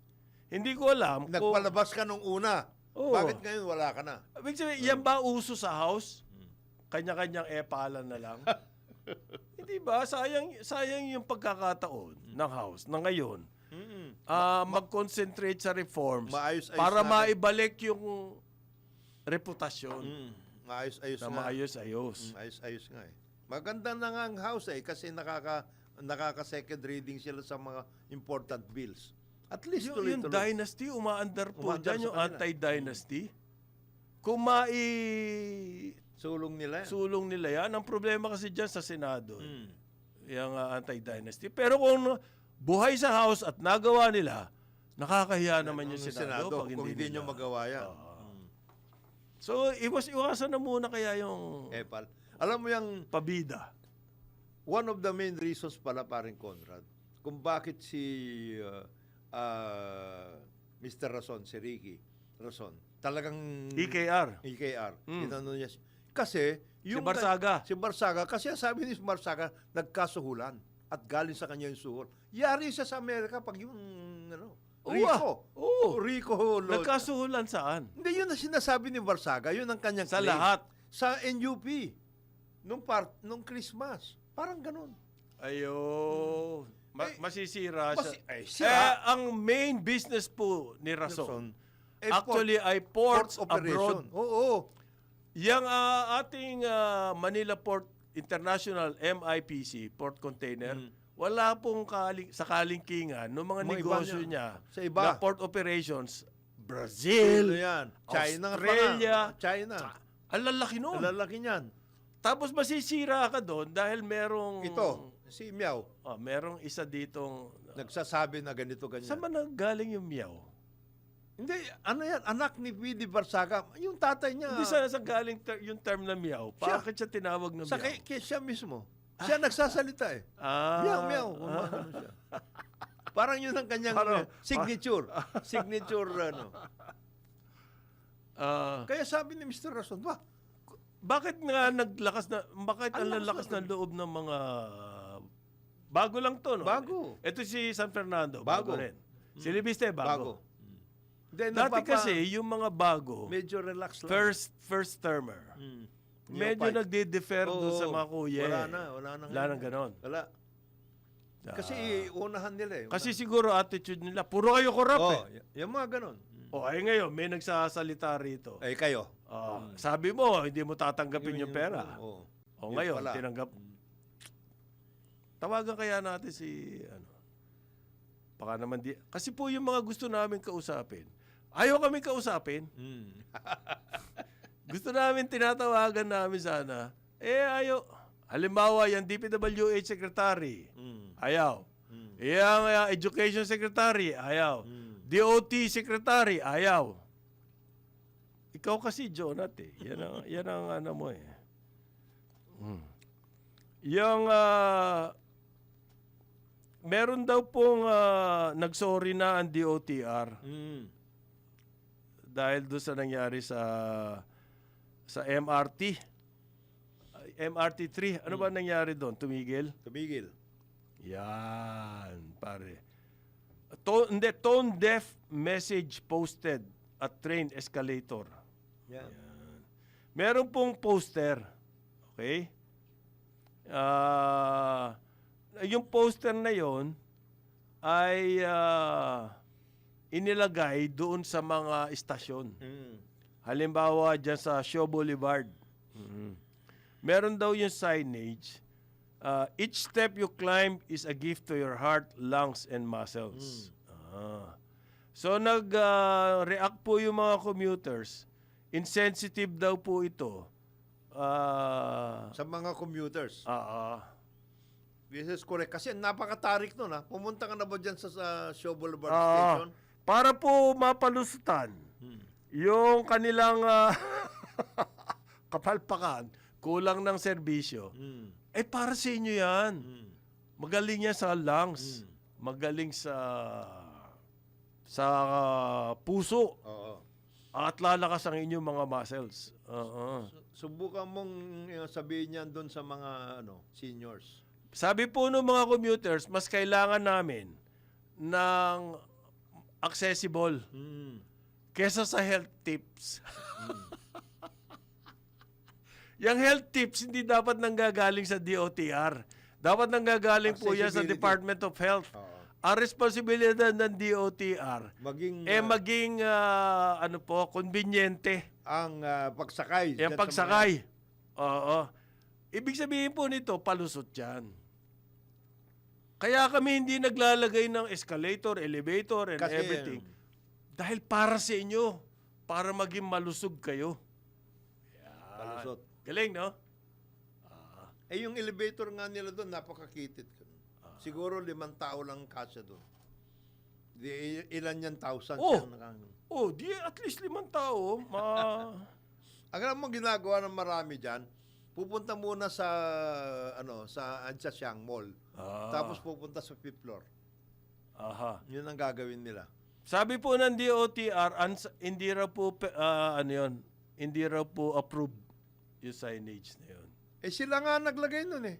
Hindi ko alam kung... Nagpalabas ka nung una. Oo. Bakit ngayon wala ka na? Ibig sabihin, yan ba uso sa House? Kanya-kanyang epalan na lang? Hindi ba? Sayang yung pagkakataon ng House na ngayon. Mag-concentrate sa reforms Maayos-ayos para na maibalik yung reputasyon Maayos-ayos na nga. maayos-ayos. Ayos-ayos nga eh. Maganda na nga ang House eh kasi nakaka-second reading sila sa mga important bills. At least Yung tuloy-tuloy. dynasty, umaandar po Umaandar dyan yung sa kanila. anti-dynasty. Kung Sulong nila yan. sulong nila yan, ang problema kasi dyan sa Senado, yung anti-dynasty. Pero kung buhay sa House at nagawa nila, nakakahiya naman yung Senado, pag kung hindi nyo nila. magawa yan. So, iwasan na muna kaya yung Epal. Alam mo yung pabida. one of the main reasons pala paring Conrad kung bakit si Mr. Rason, si Ricky Rason, talagang EKR. inano niya. Kasi Si Barsaga. Si Barsaga, kasi ang sabi ni Barsaga, nagkasuhulan at galing sa kanya yung suhol. Yari siya sa Amerika pag yung Rico. Rico Lodge. Nagkasuhulan saan? Hindi, yun ang sinasabi ni Barsaga. Yun ang kanyang Sa claim. lahat. Sa NUP. Nung Christmas. Parang ganun. Ayo. Masisira siya. Sira. Ang main business po ni Rason, Eh, actually ay ports operation. abroad. Oo. Yang ating Manila Port International MIPC, port container, wala pong sa kalingkingan ng mga Mga negosyo iba niya Sa iba. na port operations, Brazil, Yan. China Australia, nga pa nga. China. ang lalaki nun. Ang lalaki niyan. Tapos masisira ka doon dahil merong... Ito, si Miao, merong isa ditong... nagsasabi na ganito, ganyan. Saan man galing yung Miao? Hindi, ano yan? Anak ni P.D. Barsaga. Yung tatay niya. Hindi sa galing yung term na Miao. Bakit siya tinawag na Sa Miao? kay siya mismo. Siya nagsasalita eh. Miao. Ano siya. Parang yun ang kanyang signature. Signature, ano. Kaya sabi ni Mr. Rason, Bakit nga bakit ang lalakas ng loob ng mga bago lang to, no? Bago. Ito si San Fernando, Bago. rin. Si Libiste, bago. Then, Dati kasi yung mga bago, medyo relax lang. first termer. Medyo Neophyte. nagde-defer doon sa mga kuya. Wala nang ganon. Wala. Kasi unahan nila eh. Kasi siguro attitude nila, puro kayo corrupt eh. Yung mga ganon. Ay ngayon, may nagsasalita rito. Eh kayo. Sabi mo, hindi mo tatanggapin yung pera. Oo. O ngayon, pala. tinanggap. Tawagan kaya natin si, baka naman kasi po yung mga gusto namin kausapin, ayaw kami kausapin. Gusto namin, tinatawagan namin sana, ayaw. Halimbawa, yung DPWH Secretary, ayaw. Yung Education Secretary, ayaw. DOT Secretary, ayaw. Ikaw kasi, Jonat, Yan ang ano mo eh. Yung, meron daw pong nagsorry na ang DOTR dahil doon sa nangyari sa MRT. MRT 3. Ano ba nangyari doon? Tumigil? Yan, pare. Tone deaf message posted at train escalator. Yan. Meron pong poster. Okay? Yung poster na yon ay inilagay doon sa mga istasyon. Halimbawa, dyan sa Shaw Boulevard. Meron daw yung signage. Each step you climb is a gift to your heart, lungs, and muscles. So nag-react po yung mga commuters. Insensitive daw po ito. Sa mga commuters. Ah, This is correct. Kasi napakatarik nun, ha? Pumunta ka na ba dyan sa Shaw Boulevard ah, Station? para po mapalusutan yung kanilang kapalpakan, kulang ng serbisyo. Para sa inyo yan. Magaling yan sa lungs. Magaling sa puso. Oo. At lalakas ang inyong mga muscles. Subukan mong sabihin yan doon sa mga seniors. Sabi po ng mga commuters, mas kailangan namin ng accessible kesa sa health tips. Yung health tips, hindi dapat nanggagaling sa DOTR. Dapat nanggagaling po yan sa Accessibility. Department of Health. Oo. Ang responsibilidad ng DOTR, Maging konbinyente. ang pagsakay. Yung dyan sa pagsakay. Oo. Ibig sabihin po nito, palusot yan. Kaya kami hindi naglalagay ng escalator, elevator, and Kasi, everything. Dahil para sa inyo. Para maging malusog kayo. palusot. Galing, no? Yung elevator nga nila doon, napakakitit. Siguro 5 tao lang kasya doon. Ilan yan? Thousands Oh. yan. Di at least 5 tao. Alam mo ginagawa ng marami dyan, pupunta muna sa Anchasiang Mall. Tapos pupunta sa 5th floor. Aha. Yun ang gagawin nila. Sabi po ng DOTR, hindi raw po, hindi raw po approved yung signage na yun. Sila nga naglagay nun eh.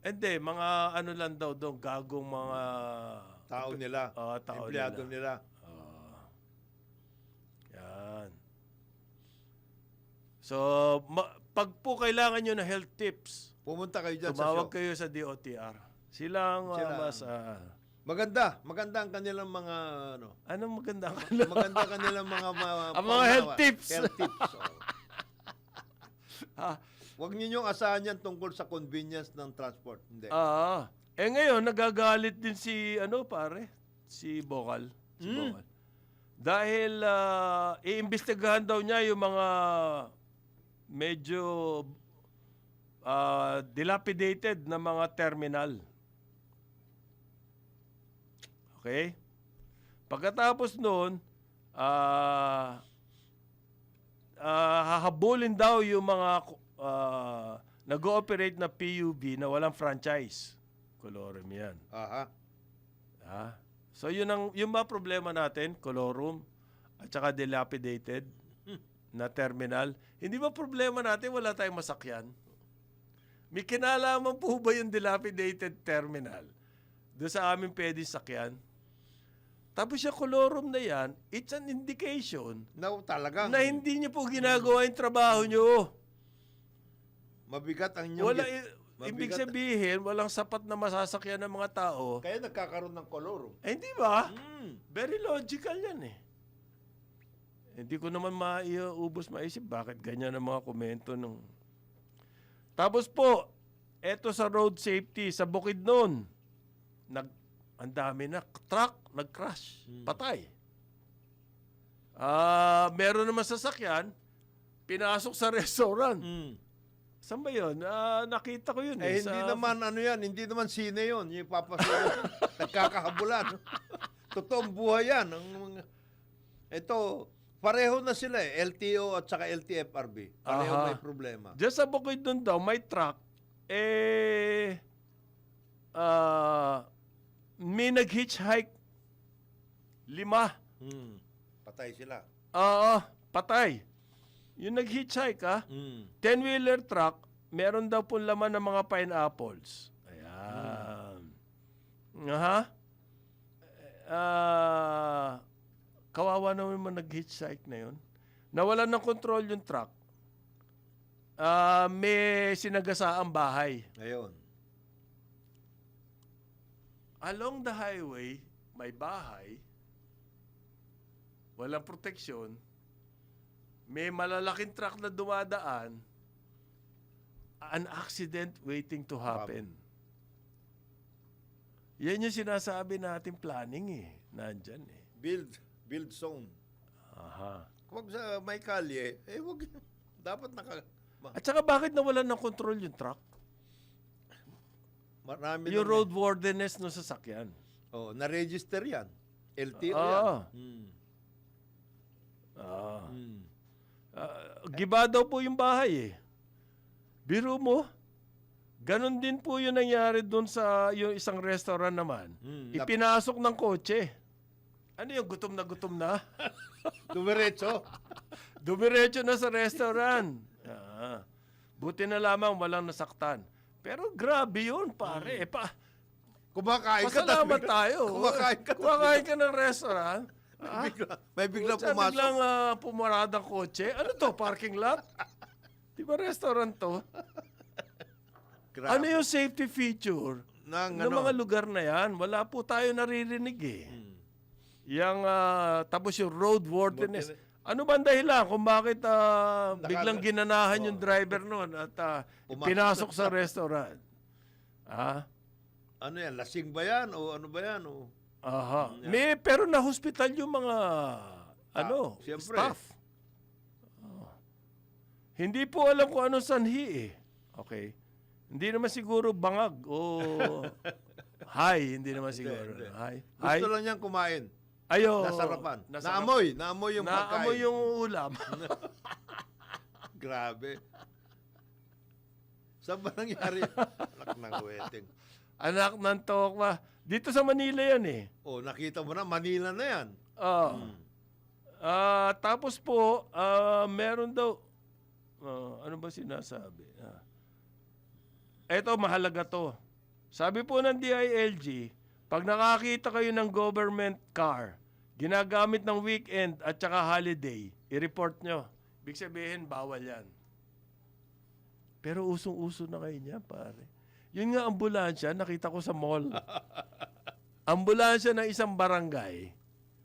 Hindi, mga lang daw doon, gagong mga Tao nila. tao Empleyado nila. Yan. So, pag po kailangan nyo na health tips, Pumunta kayo dyan sa tumawag show. kayo sa DOTR. Silang Sila. mas... Maganda ang kanilang mga anong maganda ka maganda ang kanilang mga Ang mga health tips. Health tips. Huwag ninyong asahan yan tungkol sa convenience ng transport. Hindi. Ngayon, nagagalit din si, si Bokal. Bokal. Dahil, iimbestigahan daw niya yung mga medyo dilapidated na mga terminal. Okay? Pagkatapos noon, hahabulin daw yung mga nag-ooperate na PUB na walang franchise. Colorum yan. Aha. So yun yung mga problema natin, colorum at saka dilapidated na terminal. Hindi ba problema natin wala tayong masakyan? May kinalaman po ba yung dilapidated terminal doon sa aming pwede sakyan? Tapos yung colorum na yan, it's an indication Talagang na hindi niyo po ginagawa yung trabaho niyo. mabigat ang inyong Ibig sabihin, walang sapat na masasakyan ng mga tao. Kaya nagkakaroon ng kolorum. Hindi ba? Very logical yan eh. Hindi ko naman maisip bakit ganyan ang mga komento nung... Tapos po, eto sa road safety, sa Bukidnon, ang dami na truck, nag-crash, patay. Meron naman sasakyan, pinasok sa restaurant. Saan ba yun? Nakita ko yun eh. Hindi naman sine yun. Yung papasukan, nagkakahabulan. Totoong buhay yan. Ito, pareho na sila eh. LTO at saka LTFRB. Pareho may problema. Diyan sa Bukidnon daw, may truck, may nag-hitchhike. 5. Patay sila. Patay. Yung nag-hitchhike, 10-wheeler truck, meron daw po laman ng mga pineapples. Ayan. Kawawa naman mo nag-hitchhike na yun. Nawalan ng control yung truck. May sinagasaang bahay. Ngayon. Along the highway, may bahay, walang proteksyon, may malalaking truck na dumadaan, an accident waiting to happen. Yan yung sinasabi natin planning eh. Nandyan eh. Build zone. Aha. Huwag sa may kalye, huwag. Dapat At saka bakit nawalan ng control yung truck? marami Yung na- road worthiness ng sasakyan. Oh, na-register yan. LTO Ah. yan. Hmm. Ah. Hmm. Giba daw po yung bahay eh. Biro mo, ganun din po yung nangyari doon sa yung isang restaurant naman. Ipinasok ng kotse. Ano yung gutom na? Dumiretso. Dumiretso na sa restaurant. Buti na lamang walang nasaktan. Pero grabe yun, pare. Kumakain ka. Pasalamat tayo. Kumakain ka. Kumakain ka ng restaurant. May biglang Pumasok. pumasok. Biglang pumaradang kotse. Ano to, parking lot? Di ba restaurant to? Grabe. Ano yung safety feature Ng ng mga lugar na yan? Wala po tayo naririnig eh. Tapos yung roadworthiness. Ano ba ang dahilan kung bakit biglang ginanahan yung driver noon at pinasok sa restaurant? Ano yan? Lasing ba yan? O ano ba yan? O... Aha. Pero na-hospital yung mga siyempre. staff. Hindi po alam kung anong sanhi eh. Okay. Hindi naman siguro bangag o hindi naman siguro. Hindi. Hi. Gusto lang niyang kumain. Ayo. Nasarapan. Nasarap. Naamoy yung pagkain. Naamoy yung ulam. Grabe. Saan ba nangyari? Anak ng wedding. Anak ng tokwa. Dito sa Manila yan eh. Oh, nakita mo na, Manila na yan. Tapos po, meron daw, ano ba sinasabi? Eto, mahalaga to. Sabi po ng DILG, pag nakakita kayo ng government car, ginagamit ng weekend at saka holiday, i-report nyo. Ibig sabihin, bawal yan. Pero usong-uso na kayo niya, pare. Yun nga ambulansya, nakita ko sa mall. Ambulansya ng isang barangay.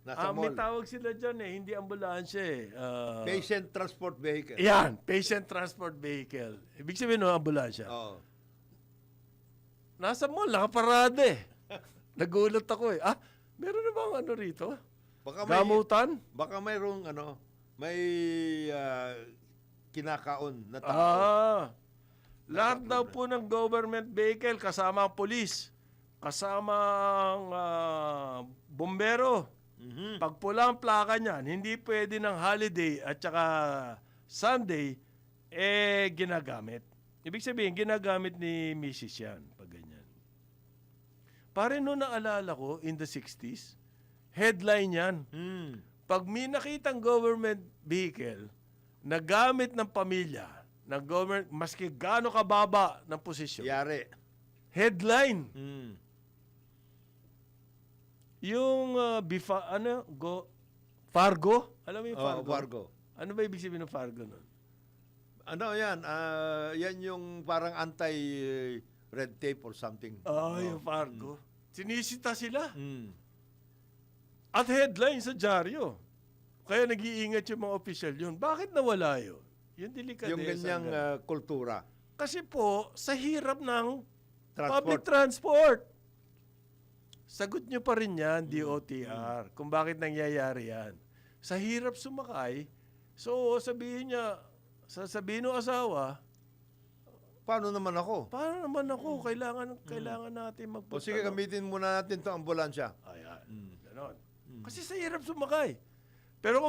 Nasa May mall. tawag sila dyan eh, hindi ambulansya eh. Patient transport vehicle. Yan, patient transport vehicle. Ibig sabihin no, ambulansya. Oh. Nasa mall, nakaparada eh. Nagulat ako eh. Meron na bang ano rito? Baka Gamutan? Baka mayroong may kinakaon na tao. Lahat daw po ng government vehicle, kasama ang polis, kasama ang bombero. Pag pula ang plaka niyan, hindi pwede ng holiday at saka Sunday, ginagamit. Ibig sabihin, ginagamit ni Mrs. yan, pag ganyan. Pare noon naalala ko, in the 60s, headline yan. Pag may nakitang government vehicle na gamit ng pamilya, ng government, maski gaano kababa ng posisyon. Yari. Headline. Yung Fargo? Alam mo yung Fargo? Fargo. Ano ba ibig sabihin ng Fargo nun? Ano yan? Yan yung parang anti-red tape or something. Yung Fargo. Sinisita sila. At headline sa dyaryo. Kaya nag-iingat yung mga opisyal yun. Bakit nawala yun? Yung delikadesa. Yung ganyang kultura. Kasi po, sa hirap ng Transport. public transport. Sagot nyo pa rin yan, DOTR, kung bakit nangyayari yan. Sa hirap sumakay, so sasabihin ng asawa, Paano naman ako? Kailangan natin magpunta. O sige, gamitin muna natin itong ambulansya. Ayan, ganon. Kasi sa hirap sumakay. Pero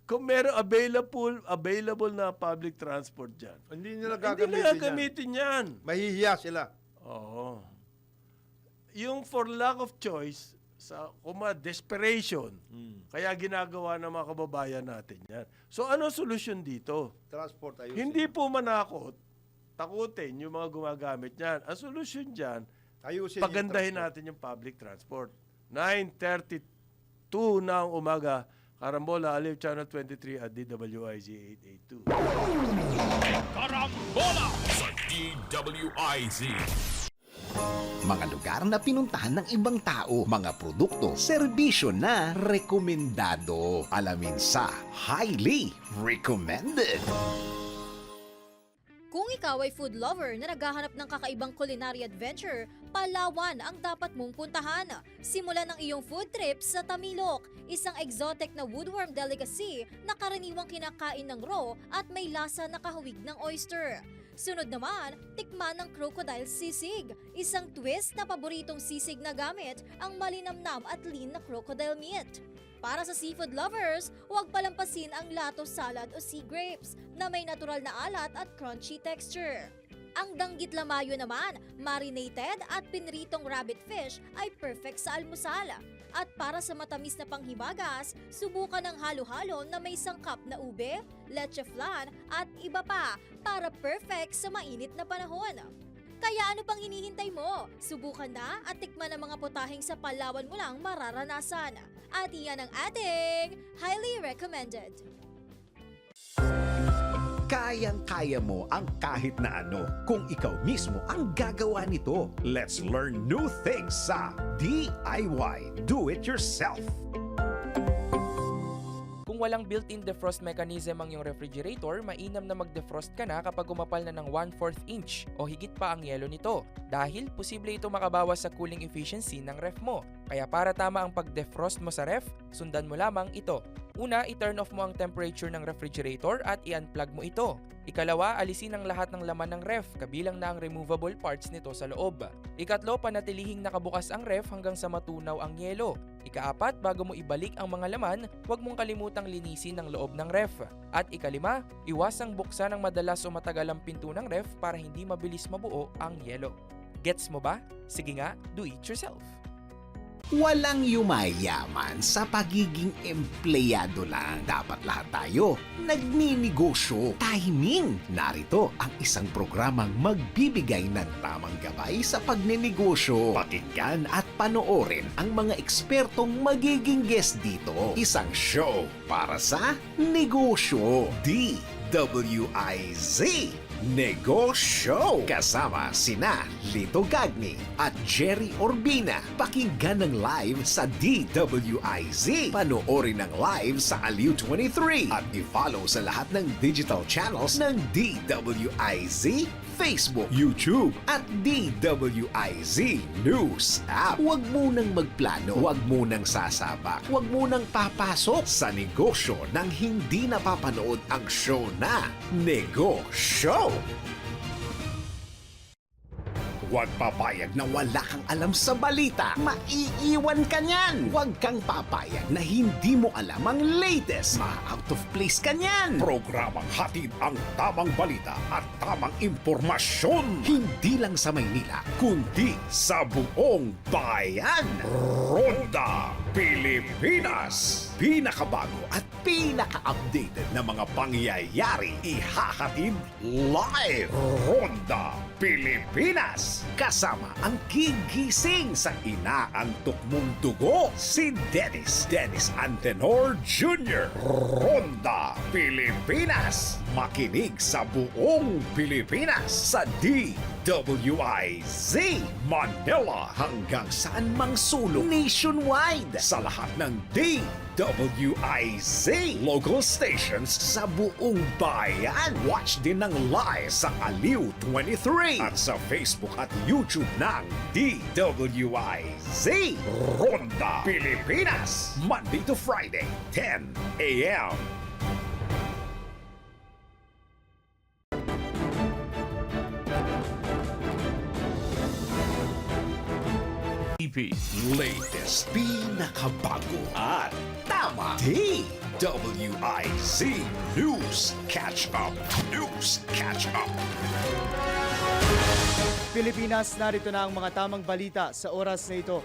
kung meron available na public transport dyan, Hindi nila hindi nila gagamitin yan. Mahihiya sila. Oo. Yung for lack of choice, desperation, kaya ginagawa ng mga kababayan natin yan. So ano solusyon dito? Transport ayusin. Hindi po manakot, takutin yung mga gumagamit yan. Ang solusyon dyan, Ayusin pagandahin natin yung public transport. 9:32 ng umaga, Karambola, Aliw Channel 23 at DWIZ 882. Karambola sa DWIZ. Mga lugar na pinuntahan ng ibang tao, mga produkto, serbisyo na rekomendado. Alamin sa Highly Recommended. Kung ikaw ay food lover na naghahanap ng kakaibang culinary adventure, Palawan ang dapat mong puntahan. Simulan ang iyong food trip sa Tamilok, isang exotic na woodworm delicacy na karaniwang kinakain ng raw at may lasa na kahawig ng oyster. Sunod naman, tikman ng crocodile sisig, isang twist na paboritong sisig na gamit ang malinamnam at lean na crocodile meat. Para sa seafood lovers, huwag palampasin ang lato salad o sea grapes na may natural na alat at crunchy texture. Ang danggit lamayo naman, marinated at pinritong rabbit fish ay perfect sa almusal. At para sa matamis na panghimagas, subukan ng halo-halo na may sangkap na ube, leche flan at iba pa para perfect sa mainit na panahon. Kaya ano pang hinihintay mo? Subukan na at tikman ang mga putaheng sa Palawan mo lang mararanasan. At iyan ang ating highly recommended. Kayang-kaya mo ang kahit na ano kung ikaw mismo ang gagawa nito. Let's learn new things sa DIY Do It Yourself. Kung walang built-in defrost mechanism ang iyong refrigerator, mainam na mag-defrost ka na kapag umapal na ng 1/4 inch o higit pa ang yelo nito dahil posible ito makabawas sa cooling efficiency ng ref mo. Kaya para tama ang pag-defrost mo sa ref, sundan mo lamang ito. Una, i-turn off mo ang temperature ng refrigerator at i-unplug mo ito. Ikalawa, alisin ang lahat ng laman ng ref, kabilang na ang removable parts nito sa loob. Ikatlo, panatilihing nakabukas ang ref hanggang sa matunaw ang yelo. Ikaapat, bago mo ibalik ang mga laman, huwag mong kalimutang linisin ang loob ng ref. At ikalima, iwasang buksan ng madalas o matagal ang pinto ng ref para hindi mabilis mabuo ang yelo. Gets mo ba? Sige nga, do it yourself. Walang yumayaman sa pagiging empleyado lang. Dapat lahat tayo nagninegosyo. Timing! Narito ang isang programang magbibigay ng tamang gabay sa pagnenegosyo. Pakinggan at panoorin ang mga ekspertong magiging guest dito. Isang show para sa negosyo. DWIZ Negosyo! Kasama sina Lito Gagni at Jerry Orbina. Pakinggan ng live sa DWIZ. Panoorin ng live sa Aliw 23 at i-follow sa lahat ng digital channels ng DWIZ, Facebook, YouTube at DWIZ News App. Huwag munang magplano, huwag munang sasabak, huwag munang papasok sa negosyo nang hindi napapanood ang show na Negosyo. Huwag papayag na wala kang alam sa balita. Maiiwan ka niyan. Huwag kang papayag na hindi mo alam ang latest. Ma-out of place ka niyan. Programang hatid ang tamang balita at tamang impormasyon. Hindi lang sa Maynila, kundi sa buong bayan. Ronda Pilipinas. Pinakabago at pinaka-updated na mga pangyayari ihahatid live. Ronda Pilipinas. Kasama ang gigising sa inaantok mong dugo, si Dennis Antenor Jr. Ronda Pilipinas. Makinig sa buong Pilipinas sa DWIZ Manila hanggang saan mang sulong nationwide sa lahat ng DWIZ local stations sa buong bayan. Watch din ng live sa Aliw 23 at sa Facebook at YouTube ng DWIZ Ronda Pilipinas, Monday to Friday, 10 a.m. Latest, pinakabago at tama. DWIZ News Catch Up. News Catch Up. Pilipinas, narito na ang mga tamang balita sa oras na ito.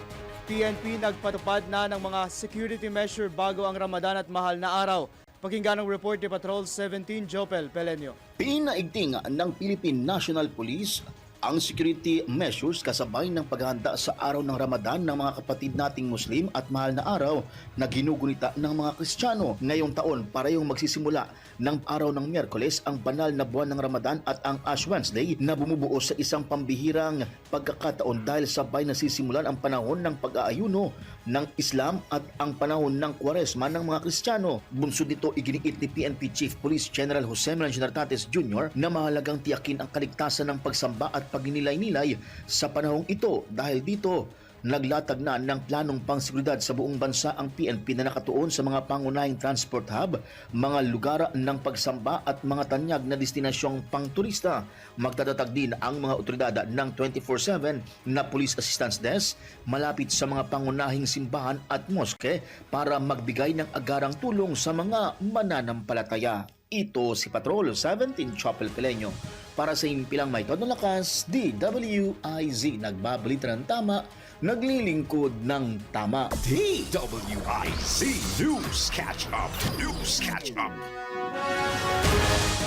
PNP nagpatupad na ng mga security measure bago ang Ramadan at mahal na araw. Pakinggan ang report ni Patrol 17 Jopel Pelenio. Pinaigting ng Philippine National Police Ang security measures kasabay ng paghahanda sa araw ng Ramadan ng mga kapatid nating Muslim at mahal na araw na ginugunita ng mga Kristiyano. Ngayong taon, parehong magsisimula ng araw ng Miyerkules ang banal na buwan ng Ramadan at ang Ash Wednesday na bumubuo sa isang pambihirang pagkakataon dahil sabay nasisimulan ang panahon ng pag-aayuno ng Islam at ang panahon ng Kwaresma ng mga Kristiyano. Bunsod nito, iginiit ni PNP Chief Police General Jose Melanchon Artates Jr. na mahalagang tiyakin ang kaligtasan ng pagsamba at pagninilay-nilay sa panahong ito. Dahil dito, naglatag na ng planong pangseguridad sa buong bansa ang PNP na nakatuon sa mga pangunahing transport hub, mga lugar ng pagsamba at mga tanyag na destinasyong pangturista. Magtatatag din ang mga otoridad ng 24/7 na Police Assistance Desk malapit sa mga pangunahing simbahan at moske para magbigay ng agarang tulong sa mga mananampalataya. Ito si Patrol 17 Chopel Pileño. Para sa impilang may todo lakas, DWIZ nagbabalita ng tama, naglilingkod ng tama. DWIZ News Catch Up. News Catch Up.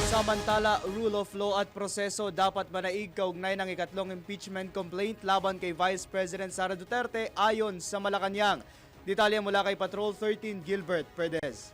Samantala, rule of law at proseso dapat manaig kaugnay ng ikatlong impeachment complaint laban kay Vice President Sara Duterte ayon sa Malacanang. Detalye mula kay Patrol 13 Gilbert Perez.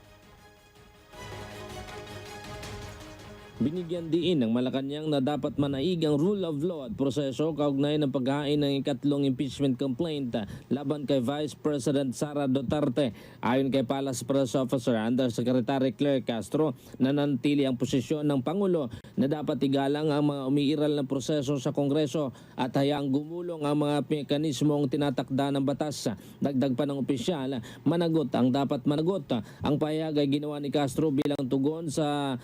Binigyan diin ng Malacanang na dapat manaig ang rule of law at proseso kaugnay ng paghain ng ikatlong impeachment complaint laban kay Vice President Sara Duterte. Ayon kay Palace Press Officer Undersecretary Claire Castro, nananatili ang posisyon ng Pangulo na dapat igalang ang mga umiiral na proseso sa Kongreso at hayaang gumulong ang mga mekanismong tinatakda ng batas. Dagdag pa ng opisyal, managot ang dapat managot. Ang pahayag ay ginawa ni Castro bilang tugon sa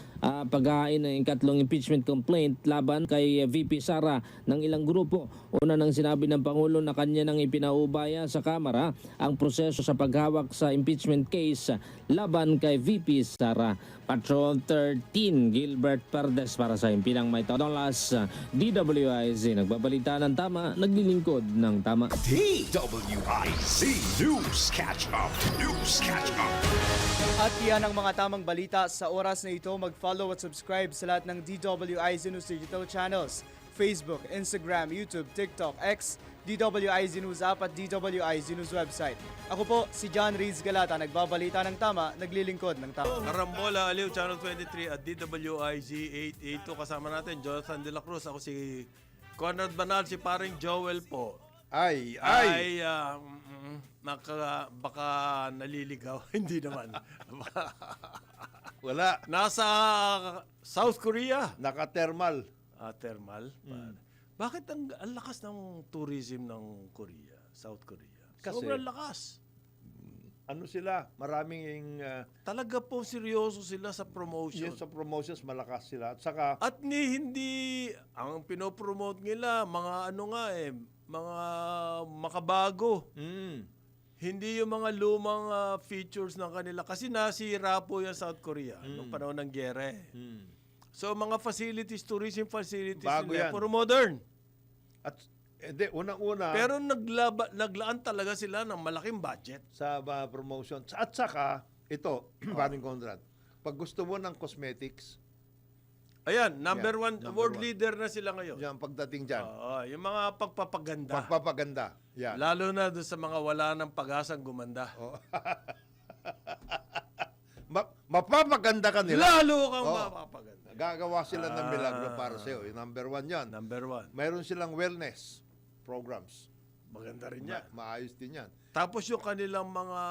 paghain ng ikatlong impeachment complaint laban kay VP Sara ng ilang grupo. Una nang sinabi ng Pangulo na kanya nang ipinaubaya sa Kamara ang proseso sa paghawak sa impeachment case laban kay VP Sara. Patrol 13 Gilbert Perez para sa impilang may todolas. DWIZ nagbabalita ng tama, naglilingkod ng tama. DWIZ News Catch Up. News Catch Up. At yan ang mga tamang balita sa oras na ito. Mag-follow at subscribe sa lahat ng DWIZ News digital channels. Facebook, Instagram, YouTube, TikTok, X, DWIZ News app at DWIZ News website. Ako po si John Reeds Galata, nagbabalita ng tama, naglilingkod ng tama. Karambola Aliw, Channel 23 at DWIZ 882. Kasama natin, Jonathan De La Cruz. Ako si Conrad Banal, si paring Joel po. Baka naliligaw. Hindi naman. Wala. Nasa South Korea. Naka-thermal. Thermal. Bakit ang lakas ng tourism ng Korea, South Korea? Kasi- Sobrang lakas. Ano sila? Maraming Talaga po seryoso sila sa promotion. yun sa promotions, malakas sila. At saka, At hindi ang pinopromote nila mga mga makabago. Hindi yung mga lumang features ng kanila kasi nasira po yung South Korea nung panahon ng gyera. So mga facilities, tourism facilities Bago nila, yan. puro modern. at hindi, unang-una, Pero naglaan talaga sila ng malaking budget. sa promotion. At saka, ito, paring Conrad, pag gusto mo ng cosmetics, Ayan, number one, number world one. leader na sila ngayon. yan, pagdating dyan, Yung mga pagpapaganda. pagpapaganda. Yan. Lalo na doon sa mga wala ng pag-asang gumanda. Mapapaganda ka nila. Lalo kang Oo. mapapaganda. Gagawa sila ng milagro para sa'yo. Yung number one yan. Number one. Mayroon silang wellness programs. Maganda rin yan. Maayos din yan. Tapos yung kanilang mga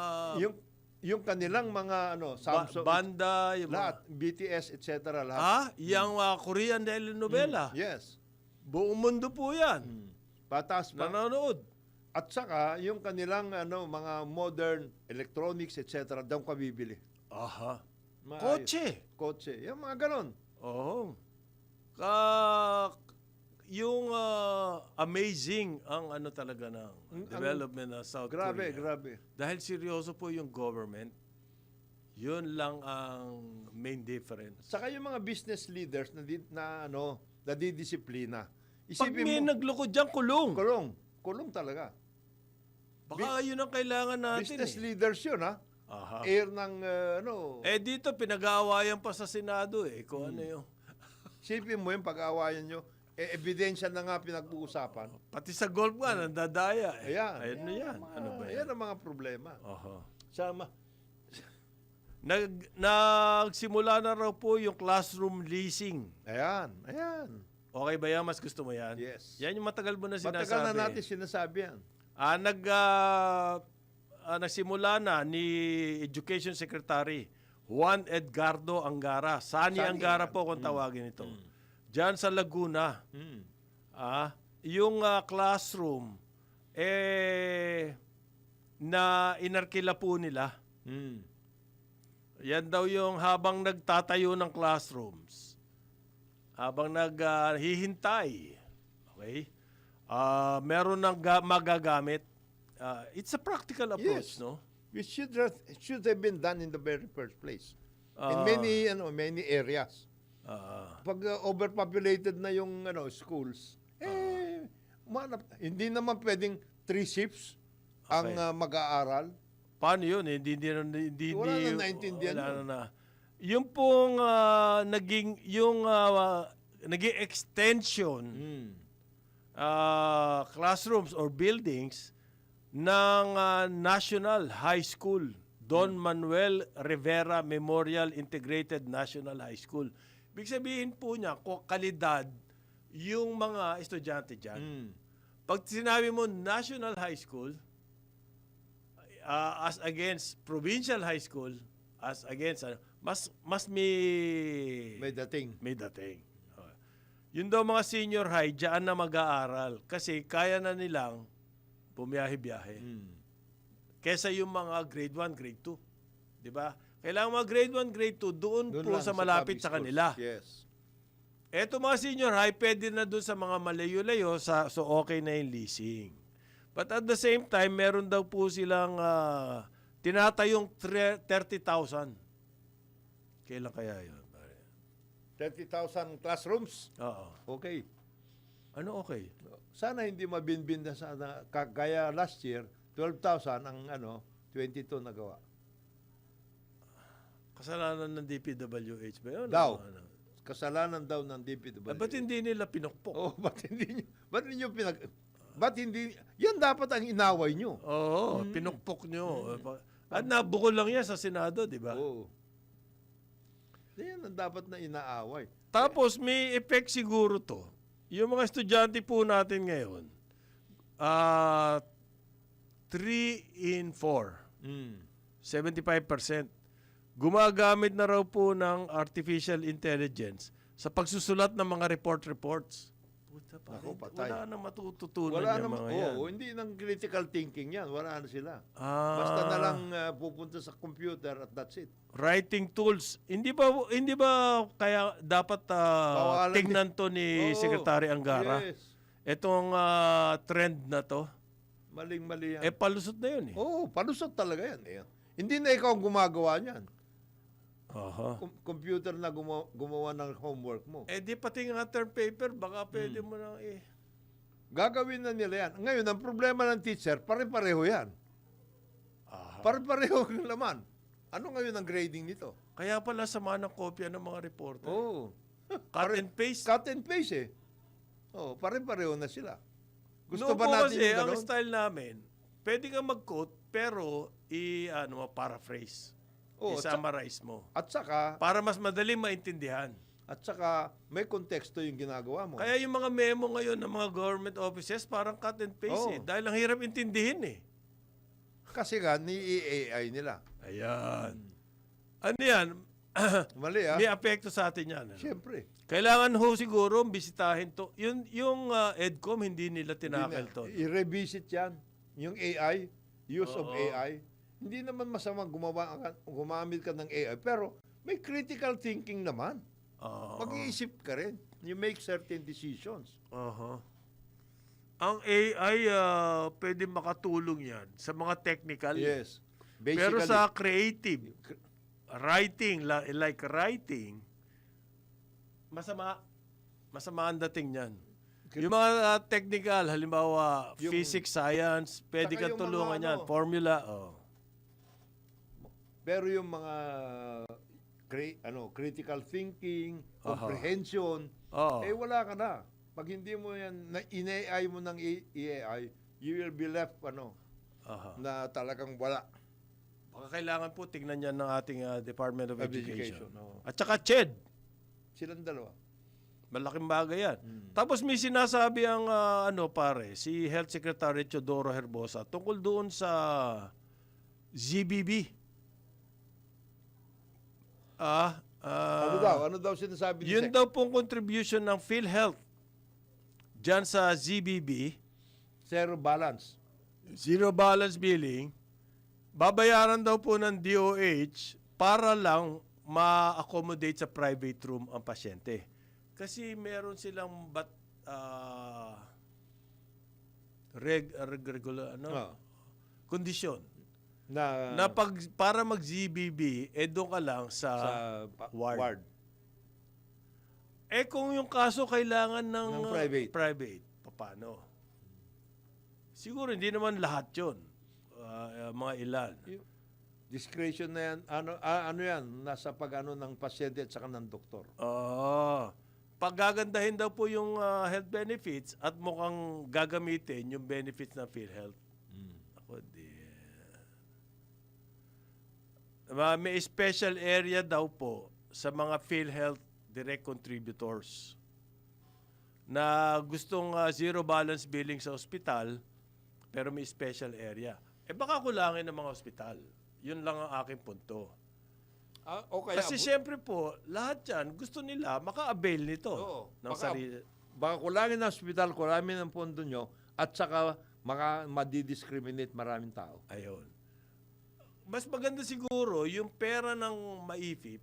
Yung kanilang mga Samsung, banda, yung lahat, BTS, etc. lahat. Yung Korean telenovela. Yes. Buong mundo po yan. Patas pa. Nanonood. At saka, yung kanilang mga modern electronics, etc. daw ka bibili. Aha. Maayos. Kotse. Yung mga ganon. Oo. Yung amazing ang talaga ng development ng South Grabe, Korea. grabe. Dahil seryoso po yung government, yun lang ang main difference. Saka yung mga business leaders na nadidisiplina. Pag may nagloko dyan, kulong. Kulong talaga. Baka yun ang kailangan natin. Business leaders yun, ha? Aha. Air ng, Dito, pinag-aawayan pa sa Senado kung ano yun. Sipin mo yung pag-aawayan nyo, ebidensya na nga pinag-uusapan. Pati sa golf nga, nandadaya. Ayan. Ano yan? Ano ba Ayan yan? ang mga problema. Oho. Sama. Nagsimula na raw po yung classroom leasing. Ayan. Okay ba yan? Mas gusto mo yan? Yes. Yan yung matagal mo na sinasabi. Matagal na natin sinasabi yan. Nagsimula na ni Education Secretary Juan Edgardo Angara. Sani Angara po kung tawagin ito. Diyan sa Laguna. Yung classroom na inarkila po nila. Yan daw yung habang nagtatayo ng classrooms. Habang naghihintay. Okay? Meron ng magagamit. It's a practical approach, Yes. no? It should have been done in the very first place. In many areas. Pag overpopulated na yung schools, hindi naman pwedeng 3 shifts ang mag-aaral. Paano yun? Hindi Wala na naintindihan wala yun. na. Yung pong naging extension classrooms or buildings ng National High School, Don Manuel Rivera Memorial Integrated National High School. Ibig sabihin po niya, kalidad yung mga estudyante dyan. Pag sinabi mo National High School, as against Provincial High School, as against, mas may dating. May dating. Okay. Yun daw mga senior high, dyan na mag-aaral. Kasi kaya na nilang bumiyahe-biyahe. Kesa yung mga grade 1, grade 2. Di ba? Kailangan mga grade 1, grade 2, doon po lang sa malapit public sa schools. kanila. Yes. Eto mga senior high, pwede na doon sa mga malayo-layo, so okay na yung leasing. But at the same time, meron daw po silang tinatayong 30,000. Kailan kaya yun? 30,000 classrooms. Oo. Okay. Ano okay? Sana hindi mabinbinda sana. Kaya last year, 12,000 ang 22 nagawa. Kasalanan ng DPWH ba yun? Daw. Kasalanan daw ng DPWH. Ba't hindi nila pinukpok? Ba't hindi, yan dapat ang inaway nyo. Oo, pinukpok nyo. At nabukol lang yan sa Senado, di ba? Oo. Yan ang dapat na inaaway. Tapos may effect siguro to. Yung mga estudyante po natin ngayon, 3 in 4, 75%, gumagamit na raw po ng artificial intelligence sa pagsusulat ng mga reports. Puta pa, Ako, patay. wala na matututunan Wala yung naman, mga yan. hindi ng critical thinking yan. Wala na sila. Ah. Basta na lang pupunta sa computer at that's it. Writing tools. Hindi ba kaya dapat Bawalan tingnan to ni Oo. Secretary Angara? Yes. Itong trend na to. Maling-mali yan. Palusot na yun eh. Oo, palusot talaga yan. Hindi na ikaw ang gumagawa niyan. Aha. Computer na gumawa ng homework mo. Di pati nga term paper, baka pwede mo na Gagawin na nila yan. Ngayon, ang problema ng teacher, pare-pareho yan. Pare-pareho ang laman. Ano ngayon ang grading nito? Kaya pala sama ng kopya ng mga reporter. Oo. Cut and paste. Cut and paste Oo, pare-pareho na sila. Gusto Noon ba po natin kasi, yung ang gano'n? style namin, pwede kang mag-quote, pero paraphrase. Oo, I-summarize mo. At saka, Para mas madaling maintindihan. may konteksto yung ginagawa mo. Kaya yung mga memo ngayon ng mga government offices, parang cut and paste Oo. Dahil ang hirap intindihin Kasi nga, ni-AI nila. Ayan. Ano yan? Mali May apekto sa atin yan. Siyempre. Kailangan ho siguro bisitahin to. Yung EDCOM, hindi nila tinakil to. I-revisit yan. Yung AI, use of AI. Hindi naman masama gumamit ka ng AI. Pero may critical thinking naman. Mag-iisip ka rin. You make certain decisions. Ang AI, pwede makatulong yan sa mga technical. Yes. Pero sa creative, writing, like writing, masama ang dating niyan. Yung mga technical, halimbawa, physics, science, pwede Saka kang yung tulungan mga yan. Formula, Pero yung mga critical thinking, comprehension, wala ka na. Pag hindi mo yan, na in-AI mo ng AI, you will be left, Aha. na talagang wala. Baka kailangan po tignan yan ng ating Department of Education. oo. At saka CHED. Silang dalawa. Malaking bagay yan. Tapos may sinasabi ang pare, si Health Secretary Teodoro Herbosa tungkol doon sa ZBB. Ano daw sinasabi ni Yun Sec? daw pong contribution ng PhilHealth dyan sa ZBB, Zero balance. Zero Balance Billing, babayaran daw po ng DOH para lang ma-accommodate sa private room ang pasyente. Kasi meron silang regular kondisyon na para mag-ZBB doon ka lang sa ward. Kung yung kaso kailangan ng private, paano? Siguro hindi naman lahat 'yon. Mga ilan. Discretion na yan. Ano yan? Nasa pag-ano ng pasyente at saka ng doktor. Paggagandahin daw po yung health benefits at mukhang gagamitin yung benefits ng PhilHealth. Ako may special area daw po sa mga PhilHealth direct contributors na gustong zero balance billing sa ospital pero may special area. Baka kulangin ng mga ospital. Yun lang ang aking punto. Kasi siyempre po, lahat yan, gusto nila maka-avail nito. Ng sarili. Baka kulangin ng ospital, kulangin ng pondo nyo, at saka madidiscriminate maraming tao. Ayun. Mas maganda siguro yung pera ng MAIFIP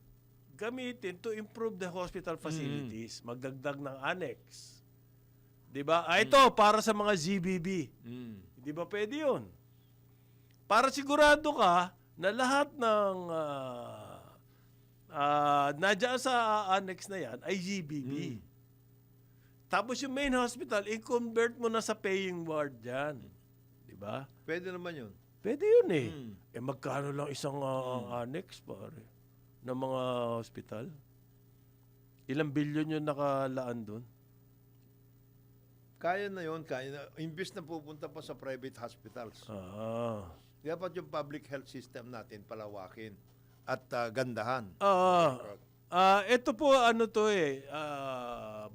gamitin to improve the hospital facilities. Magdagdag ng annex. Diba? Ito, para sa mga ZBB. Di ba pwede yun? Para sigurado ka na lahat ng nadyan sa annex na yan ay ZBB. Tapos yung main hospital, i-convert mo na sa paying ward dyan. Di ba? Pwede naman yun. Pwede yun eh. Magkano lang isang annex, pare, ng mga hospital? Ilang bilyon yung nakalaan doon? Kaya na yun, kaya na. Imbis na pupunta pa sa private hospitals. Dapat yung public health system natin palawakin at gandahan. Ito po,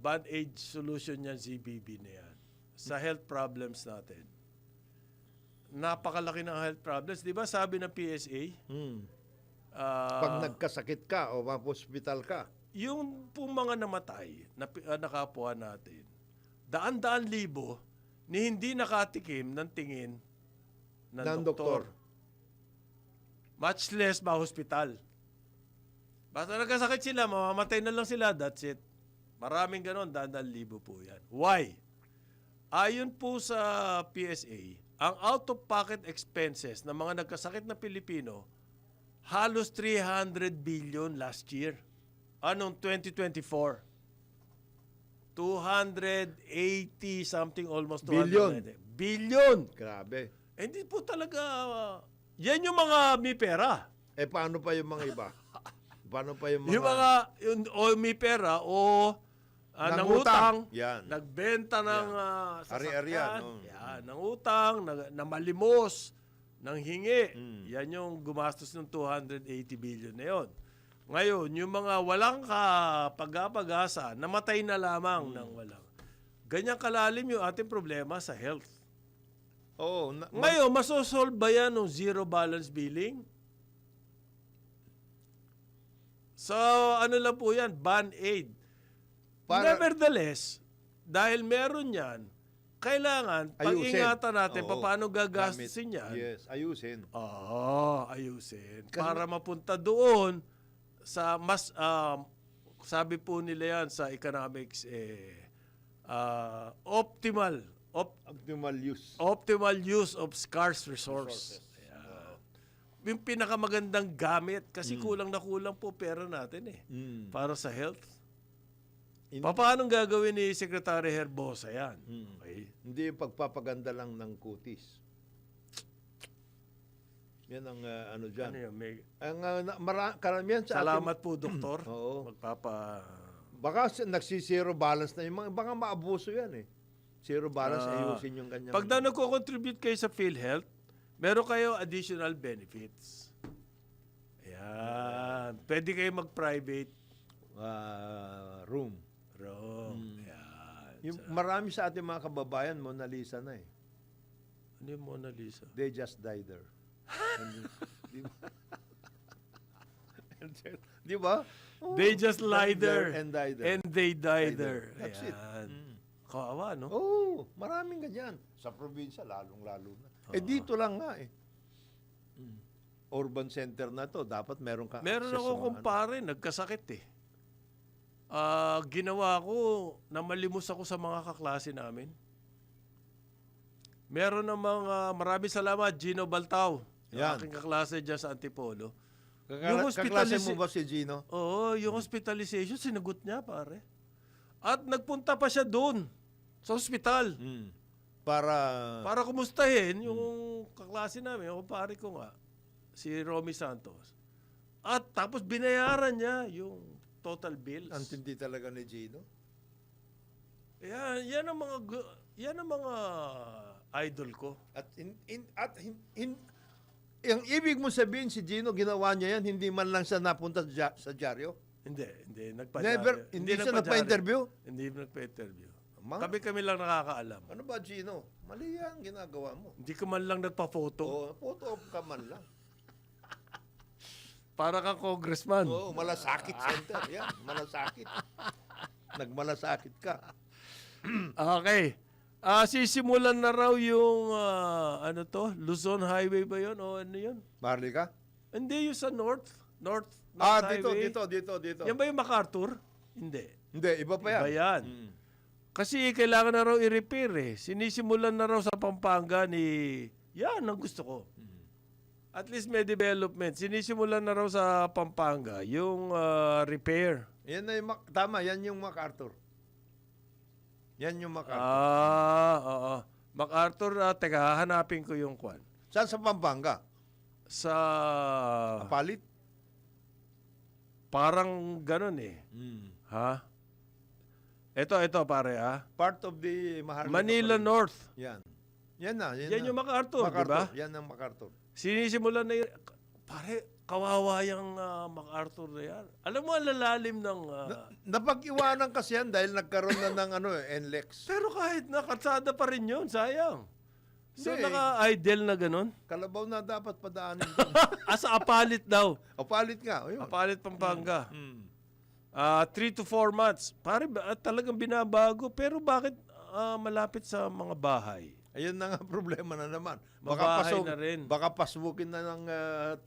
band-aid solution yan, ZBB na yan. Sa health problems natin. Napakalaki ng health problems. Di ba sabi ng PSA? Pag nagkasakit ka o hospital ka. Yung pong mga namatay na nakapwa natin, daan-daan libo ni hindi nakatikim ng tingin ng doktor. Much less ma-hospital. Basta nagkasakit sila, mamamatay na lang sila, that's it. Maraming ganon, daan-daan libo po yan. Why? Ayon po sa PSA, ang out-of-pocket expenses ng mga nagkasakit na Pilipino, halos 300 billion last year. Anong 2024? 280 something, almost 200 billion. Grabe. Hindi po talaga, yan yung mga may pera. Paano pa yung mga iba? Paano pa yung mga... O may pera o nangutang, yan. nagbenta ng Ari-arian. Yan, nangutang, namalimos, nang hingi. Yan yung gumastos ng 280 billion na yun. Ngayon, yung mga walang pag-apag-asa, namatay na lamang ng walang. Ganyan kalalim yung ating problema sa health. Ngayon, masosolve ba yan ng zero balance billing? So, ano lang po yan? Band-aid. Nevertheless, dahil meron yan, kailangan pag-ingatan natin paano gagastusin yan. Yes, ayusin. Ayusin. Para mapunta doon sa mas, sabi po nila yan sa economics, optimal use of scarce resources. Yung pinakamagandang gamit kasi kulang na kulang po pera natin para sa health. Paano gagawin ni Secretary Herbosa yan? Okay. Hindi yung pagpapaganda lang ng kutis. Yan ang ano dyan. Ano yun? Karamihan sa Salamat po, Doktor. Oo. Baka nagsi-zero balance na yung mga, baka maabuso yan eh. Zero balance, ayusin yung kanyang... Pag na nagko-contribute kayo sa PhilHealth, meron kayo additional benefits. Ayan. Pwede kayo mag-private room. Ayan. Yung marami sa ating mga kababayan, Mona Lisa na eh. Ano yung Mona Lisa? They just died there. Di ba? Di ba? They just lie there. And died there. And they die there. That's it. Ayan. Kawawa, no? Oo, maraming ganyan. Sa probinsya, lalong-lalo na. Dito lang nga eh. Urban center na to, dapat meron kang Meron access ako sa mga kumpare, nagkasakit eh. Ginawa ko, namalimos ako sa mga kaklase namin. Meron namang, maraming salamat, Gino Baltao. Yung Yan. aking kaklase dyan sa Antipolo. Kaklase mo ba si Gino? Oo, yung hospitalization, sinagot niya, pare. At nagpunta pa siya doon, sa ospital. Para kumustahin yung kaklase namin, yung pare ko nga, si Romy Santos. At tapos binayaran niya yung total bills. Antindi talaga ni Gino. Yan ang mga idol ko. Ang ibig mo sabihin si Gino, ginawa niya yan, hindi man lang siya napunta sa dyaryo? Hindi. Never, hindi siya nagpa-interview? Hindi nagpa-interview. Ma? Kami lang nakakaalam. Ano ba, Gino? Mali yan, ginagawa mo. Hindi ka man lang nagpa-photo. Oo, photo op ka man lang. Para kang congressman. Oo, malasakit center. Yan, malasakit. Nagmalasakit ka. Okay. Sisimulan na raw yung, Luzon Highway ba yun? O ano yun? Marley ka? Hindi, yung sa North Dito. Highway. Dito. Yan ba yung MacArthur? Hindi. Hindi, iba pa yan. Iba yan. Kasi kailangan na raw i-repair eh. Sinisimulan na raw sa Pampanga ni... Yan ang gusto ko. At least may development. Sinisimulan na raw sa Pampanga yung repair. Yan na yung, tama, yan yung MacArthur. Yan yung MacArthur. Oo. MacArthur, teka, hanapin ko yung kwan. Saan sa Pampanga? Sa... Palit? Parang ganun eh. Ha? Ito pare Part of the Maharlika. Manila North. Yan. Yan na. Yan yung MacArthur, di ba? Yan ang MacArthur. Sinisimulan na yun. Pare, kawawa yung MacArthur na yan. Alam mo, ang lalalim ng... Napag-iwanan kasi yan dahil nagkaroon na ng NLEX. Pero kahit nakatsada pa rin yun, sayang. So, Hindi. naka-idle na ganun. Kalabaw na dapat padaanin. Asa Apalit daw. O palit nga. O yun. Apalit, Pampanga. 3 to 4 months. Pare, talagang binabago. Pero bakit malapit sa mga bahay? Ayun na nga problema na naman. Mabahay na rin. Baka pasbukin na ng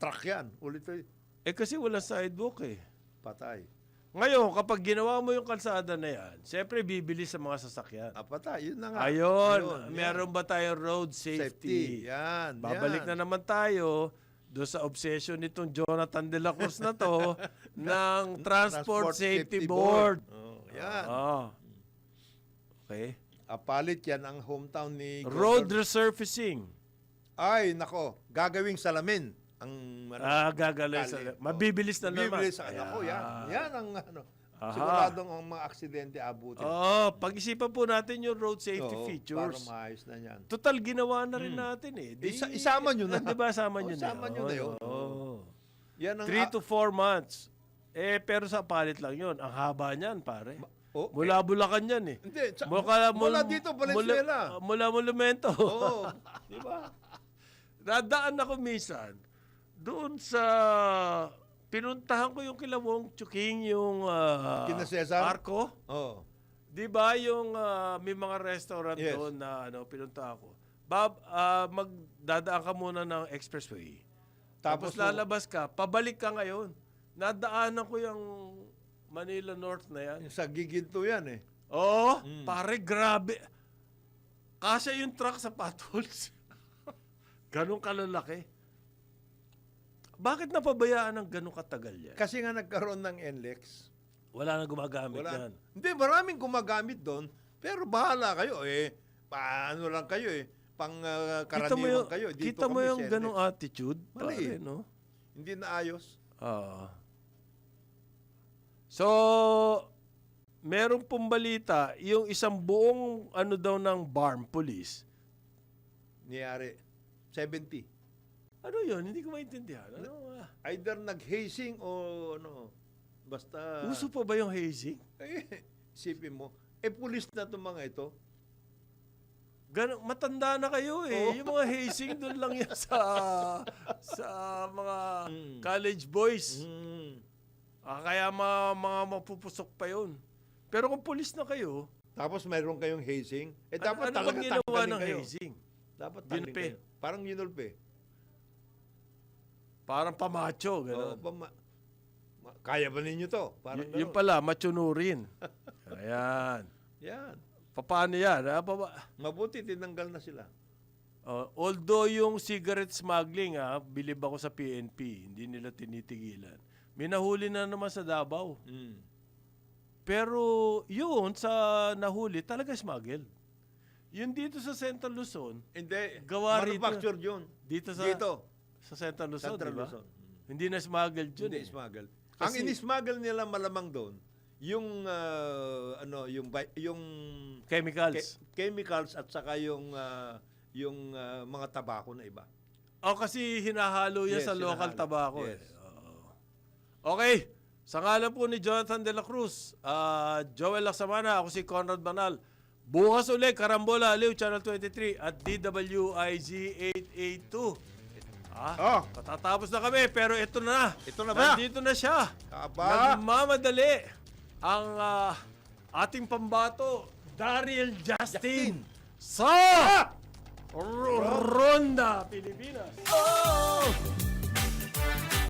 truck yan. Ulit. Kasi wala sidewalk eh. Patay. Ngayon, kapag ginawa mo yung kalsada na yan, siyempre bibili sa mga sasakyan. Patay. Yun na nga. Ayun, meron ba tayong road safety? Yan. Babalik na naman tayo doon sa obsession nitong Jonathan de la Cruz na to ng Transport Safety Board. Oh, yan. Okay. Apalit yan ang hometown ni... Road resurfacing. Ay, nako. Gagawing salamin. Ang Gagaling sa... Mabibilis na naman. Mabibilis sa nako. Yan ang siguradong ang mga aksidente abutin. Pag-isipan po natin yung road safety features. Para maayos na yan. Total, ginawa na rin natin eh. Isama nyo na. Di ba, isama nyo na? Isama nyo na yun. Yan ang 3 to 4 months. Pero sa palit lang yun. Ang haba niyan, pare. Mula Bulacan yan eh. Hindi. Mula dito, Valenzuela. Mula Monumento. Oo. Di ba? Dadaan ako minsan doon sa... Pinuntahan ko yung kilawong Chuking, yung Kina Cesar? Arco. Oo. Di ba yung may mga restaurant Yes. doon na pinunta ako. Magdadaan ka muna ng expressway. Tapos lalabas ka, pabalik ka ngayon. Nadaanan ko yung Manila North na yan. Sa Giginto yan eh. Oo, pare, grabe. Kasya yung truck sa potholes. Ganun kalalaki. Bakit napabayaan ng ganun katagal yan? Kasi nga nagkaroon ng NLEX. Wala na gumagamit yan. Hindi, maraming gumagamit doon. Pero bahala kayo eh. Paano lang kayo eh. Pang karaniwan kayo. Dito kita mo kami yung sa ganung NLEX. attitude? Mali. Pare, no? Hindi na ayos. So, merong pong balita, yung isang buong ano daw ng BARM police. Niyari, 70. Ano yun? Hindi ko maintindihan. Ano? Either nag-hazing o ano, basta... Uso pa ba yung hazing? Isipin mo, pulis na itong mga ito. Matanda na kayo eh. Oo. Yung mga hazing doon lang yan sa mga college boys. Kaya mga mapupusok pa yun. Pero kung pulis na kayo, Tapos mayroon kayong hazing. Dapat ano talaga bang ginawa tanggalin ng kayo. hazing? Dapat Ginulpe. tanggalin kayo. Parang ginulpe. Parang pamacho. Oo, Ganun. kaya ba ninyo to? Parang Yung gano'n. pala, machunurin. Ayan. Yan. Paano yan? Mabuti tinanggal na sila. Although yung cigarette smuggling, bilib ako sa PNP, hindi nila tinitigilan. May nahuli na naman sa Davao. Pero yun, sa nahuli, talaga smuggled. Yun dito sa Central Luzon, Hindi. Gawa rito. Manufactured yun. dito sa Central Luzon, Central di ba? Luzon. Hindi na smuggled yun. Hindi eh. smuggled. Kasi- Ang inismuggle nila malamang doon, yung Chemicals. chemicals at saka yung mga tabako na iba. Kasi hinahalo yan Yes, sa local hinahalo. tobacco. Yes. Okay. Sa ngalan po ni Jonathan De La Cruz, Joel Laksamana, ako si Conrad Banal. Bukas ulit, Karambola, Aliw, Channel 23 at DWIZ 882. Patatapos na kami, pero ito na. Ito na ba? Nandito na siya. Aba! Nagmamadali ang ating pambato, Daryl Justin. Sa Ronda, Pilipinas.